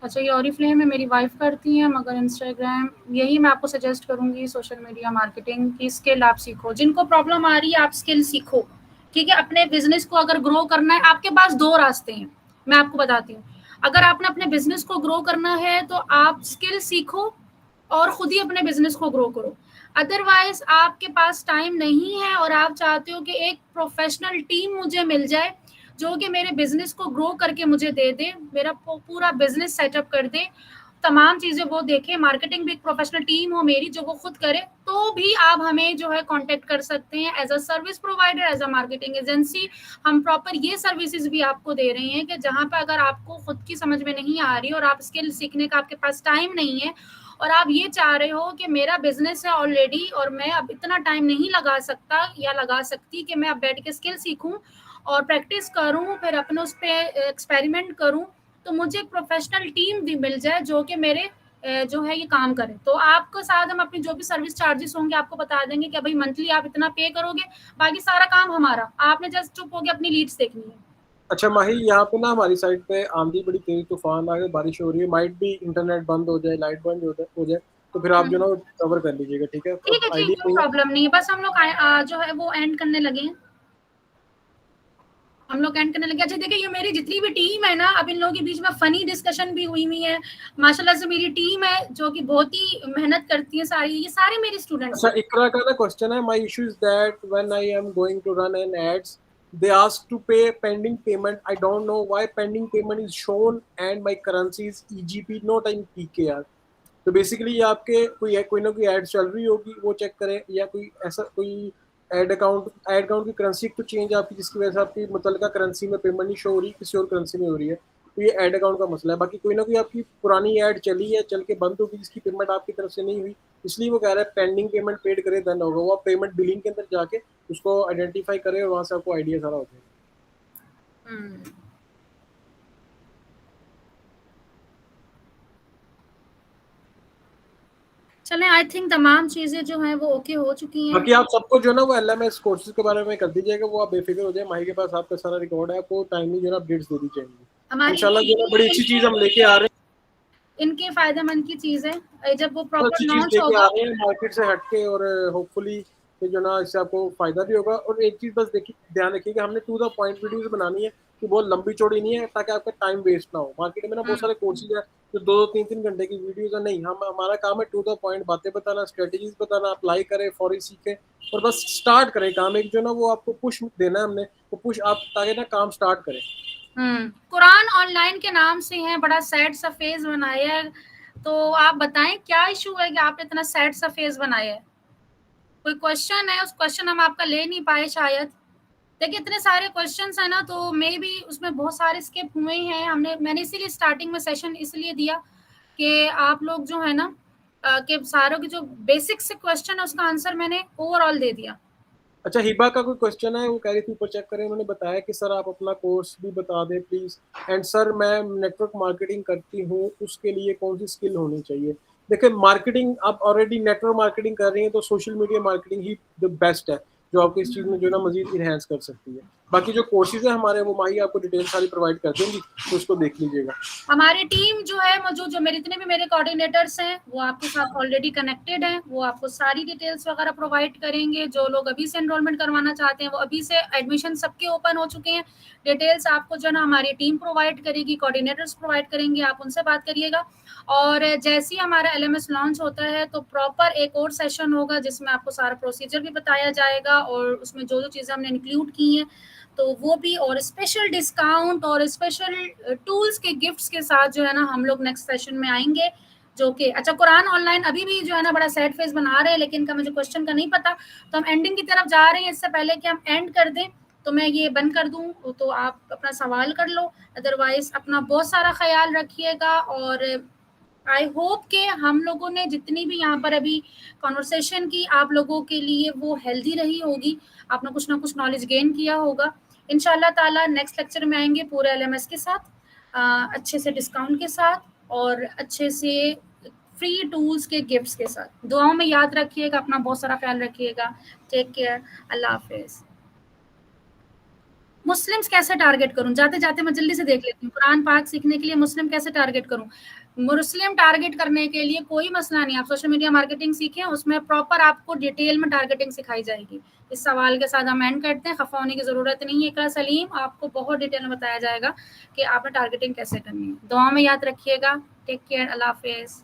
A: अच्छा, ये ऑरिफ्लेम में मेरी वाइफ करती हैं, मगर इंस्टाग्राम, यही मैं आपको सजेस्ट करूंगी, सोशल मीडिया मार्केटिंग की स्किल आप सीखो। जिनको प्रॉब्लम आ रही है आप स्किल सीखो, ठीक है। अपने बिजनेस को अगर ग्रो करना है, आपके पास दो रास्ते हैं, मैं आपको बताती हूँ। अगर आपने अपने बिजनेस को ग्रो करना है तो आप स्किल सीखो और खुद ही अपने बिजनेस को ग्रो करो। अदरवाइज आपके पास टाइम नहीं है और आप चाहते हो कि एक प्रोफेशनल टीम मुझे मिल जाए जो कि मेरे बिजनेस को ग्रो करके मुझे दे दे, मेरा पूरा बिजनेस सेटअप कर दे, तमाम चीजें वो देखे, मार्केटिंग भी एक प्रोफेशनल टीम हो मेरी जो वो खुद करे, तो भी आप हमें जो है कांटेक्ट कर सकते हैं as a service provider, as a marketing agency. हम प्रॉपर ये सर्विसेज भी आपको दे रहे हैं कि जहां पर अगर आपको खुद की समझ में नहीं आ रही और आप स्किल सीखने का आपके पास टाइम नहीं है, और आप ये चाह रहे हो कि मेरा बिजनेस है ऑलरेडी और मैं अब इतना टाइम नहीं लगा सकता या लगा सकती कि मैं अब बैठ के स्किल सीखूं और प्रैक्टिस करूं, फिर अपने उस पर एक्सपेरिमेंट करूं, तो मुझे एक प्रोफेशनल टीम भी मिल जाए जो कि मेरे जो है ये काम करे, तो आपके साथ हम अपनी जो भी सर्विस चार्जेस होंगे आपको बता देंगे कि भाई मंथली आप इतना पे करोगे, बाकी सारा काम हमारा, आपने जस्ट चुप होकर अपनी लीड्स देखनी है।
B: अच्छा माही, यहाँ पे ना हमारी साइड पे आंधी बड़ी तेज तूफान आ गए, बारिश हो रही है, माइट भी इंटरनेट बंद हो जाए, लाइट बंद हो जाए, तो फिर आप जो ना कवर कर लीजिएगा, ठीक है?
A: ठीक
B: अब
A: है, ठीक,
B: आइडिया
A: कोई
B: नहीं है।
A: प्रॉब्लम नहीं है, बस हम लोग जो है वो एंड करने लगे हैं, हम लोग एंड करने लगे। अच्छा देखिए, ये मेरी जितनी भी टीम है ना, अब इन लोगों के बीच में फनी डिस्कशन भी हुई है, माशाल्लाह से मेरी टीम है जो कि बहुत ही मेहनत करती है, सारी ये सारे मेरे स्टूडेंट्स
B: अच्छा
A: हैं।
B: इकरा का ना क्वेश्चन है, my issue is that when I am going to run an ads they ask to pay pending payment. I don't know why pending payment is shown and my currency is EGP not in PKR. तो basically ये आपके कोई ना कोई add चल रही होगी, वो चेक करें, या कोई ऐसा कोई ऐड अकाउंट की करेंसी तो चेंज आपकी, जिसकी वजह से आपकी मुतलका करेंसी में पेमेंट नहीं शो हो रही, किसी और करेंसी में हो रही है, तो ये ऐड अकाउंट का मसला है। बाकी कोई ना कोई आपकी पुरानी ऐड चली है, चल के बंद होगी, जिसकी पेमेंट आपकी तरफ से नहीं हुई, इसलिए वो कह रहा है पेंडिंग पेमेंट पेड करे देन होगा। वो आप पेमेंट बिलिंग के अंदर जाके उसको आइडेंटिफाई करें और वहां से आपको आइडिया सारा हो जाएगा।
A: चलें, आई थिंक तमाम चीजें जो हैं वो ओके हो चुकी हैं।
B: बाकी आप सबको जो ना वो LMS कोर्सेज के बारे में कर दीजिएगा, वो आप बेफिक्र हो जाए, माही के पास आपका सारा रिकॉर्ड है, आपको टाइमली जो ना अपडेट्स दे दी जाएंगी इंशाल्लाह। जो ना बड़ी अच्छी चीज हम लेके आ रहे हैं,
A: इनके फायदेमंद की चीज है, जब वो प्रॉपर
B: अच्छी चीज
A: लॉन्च
B: लेके
A: होगा
B: आ रहे हैं मार्केट से हटके, और होपफुली जो ना इससे आपको फायदा भी होगा। और एक चीज बस देखिए, ध्यान रखिए कि हमने टू द पॉइंट वीडियोस बनानी है, कि बहुत लंबी चौड़ी नहीं है, ताकि आपका टाइम वेस्ट ना हो। मार्केट में ना बहुत सारे कोर्सेज है जो 2-3 घंटे की वीडियोस है, नहीं, हम हमारा काम है टू द पॉइंट बातें बताना, स्ट्रेटेजीज बताना, अप्लाई करें, फौरी सीखें और बस स्टार्ट करें काम। एक जो ना वो आपको पुश देना है हमने, वो पुश आप ताकि ना काम स्टार्ट करें।
A: कुरान ऑनलाइन के नाम से है, बड़ा सैड सा फेज बनाया है, तो आप बताएं क्या इशू है कि आपने इतना सैड सा फेज बनाया है? कोई क्वेश्चन है, उस क्वेश्चन हम आपका ले नहीं पाए शायद। देखिए इतने सारे क्वेश्चंस हैं ना, तो मे बी उसमें बहुत सारे स्किप हुए हैं। मैंने इसीलिए स्टार्टिंग में सेशन इसलिए दिया कि आप लोग जो है ना कि सारों के जो बेसिक से क्वेश्चन है उसका आंसर मैंने ओवरऑल दे दिया।
B: अच्छा, हिबा का कोई क्वेश्चन है, वो कह रही थी ऊपर चेक करें। उन्होंने बताया कि सर आप अपना कोर्स भी बता दें प्लीज, एंड सर मैं नेटवर्क मार्केटिंग करती हूँ, उसके लिए कौन सी स्किल होनी चाहिए। देखिए मार्केटिंग, आप ऑलरेडी नेटवर्क मार्केटिंग कर रही हैं तो social media marketing he the best है, जो आपको इस चीज में जो ना मजीद इनहेंस कर सकती है। बाकी जो कोर्सेज है हमारे, वो माही आपको डिटेल सारी प्रोवाइड कर देंगी, तो उसको देख लीजिएगा।
A: हमारी टीम जो है मौजूद, जो जितने भी मेरे कोऑर्डिनेटर्स हैं वो आपके साथ ऑलरेडी कनेक्टेड हैं, वो आपको सारी डिटेल्स वगैरह प्रोवाइड करेंगे। जो लोग अभी से एनरोलमेंट करवाना चाहते हैं, वो अभी से एडमिशन सबके ओपन हो चुके हैं। डिटेल्स आपको जो ना हमारी टीम प्रोवाइड करेगी, कोऑर्डिनेटर्स प्रोवाइड करेंगे, आप उनसे बात करिएगा। और जैसे ही हमारा LMS लॉन्च होता है तो प्रॉपर एक और सेशन होगा जिसमें आपको सारा प्रोसीजर भी बताया जाएगा, और उसमें जो जो चीज़ें हमने इंक्लूड की हैं तो वो भी, और स्पेशल डिस्काउंट और स्पेशल टूल्स के गिफ्ट्स के साथ जो है ना हम लोग नेक्स्ट सेशन में आएंगे। जो कि अच्छा, कुरान ऑनलाइन अभी भी जो है ना बड़ा सैड फेज बना रहे हैं, लेकिन का मुझे क्वेश्चन का नहीं पता, तो हम एंडिंग की तरफ जा रहे हैं। इससे पहले कि हम एंड कर दें तो मैं ये बंद कर दूं, तो आप अपना सवाल कर लो, अदरवाइज अपना बहुत सारा ख्याल रखिएगा। और आई होप कि हम लोगों ने जितनी भी यहाँ पर अभी कॉन्वर्सेशन की, आप लोगों के लिए वो हेल्दी रही होगी, आपने कुछ ना कुछ नॉलेज गेन किया होगा। इंशाल्लाह ताला नेक्स्ट लेक्चर में आएंगे पूरे LMS के साथ, अच्छे से डिस्काउंट के साथ और अच्छे से फ्री टूल्स के गिफ्ट्स के साथ। दुआओं में याद रखिएगा, अपना बहुत सारा ख्याल रखिएगा। टेक केयर, अल्लाह हाफिज। मुस्लिम्स कैसे टारगेट करूं? जाते जाते मैं जल्दी से देख लेती हूँ, कुरान पाक सीखने के लिए मुस्लिम कैसे टारगेट करूं? मुस्लिम टारगेट करने के लिए कोई मसला नहीं, आप सोशल मीडिया मार्केटिंग सीखें, उसमें प्रॉपर आपको डिटेल में टारगेटिंग सिखाई जाएगी। इस सवाल के साथ हम एंड करते हैं, खफा होने की जरूरत नहीं है। इकरा सलीम, आपको बहुत डिटेल में बताया जाएगा कि आपने टारगेटिंग कैसे करनी है। दुआ में याद रखिएगा। टेक केयर, अल्लाह हाफिज।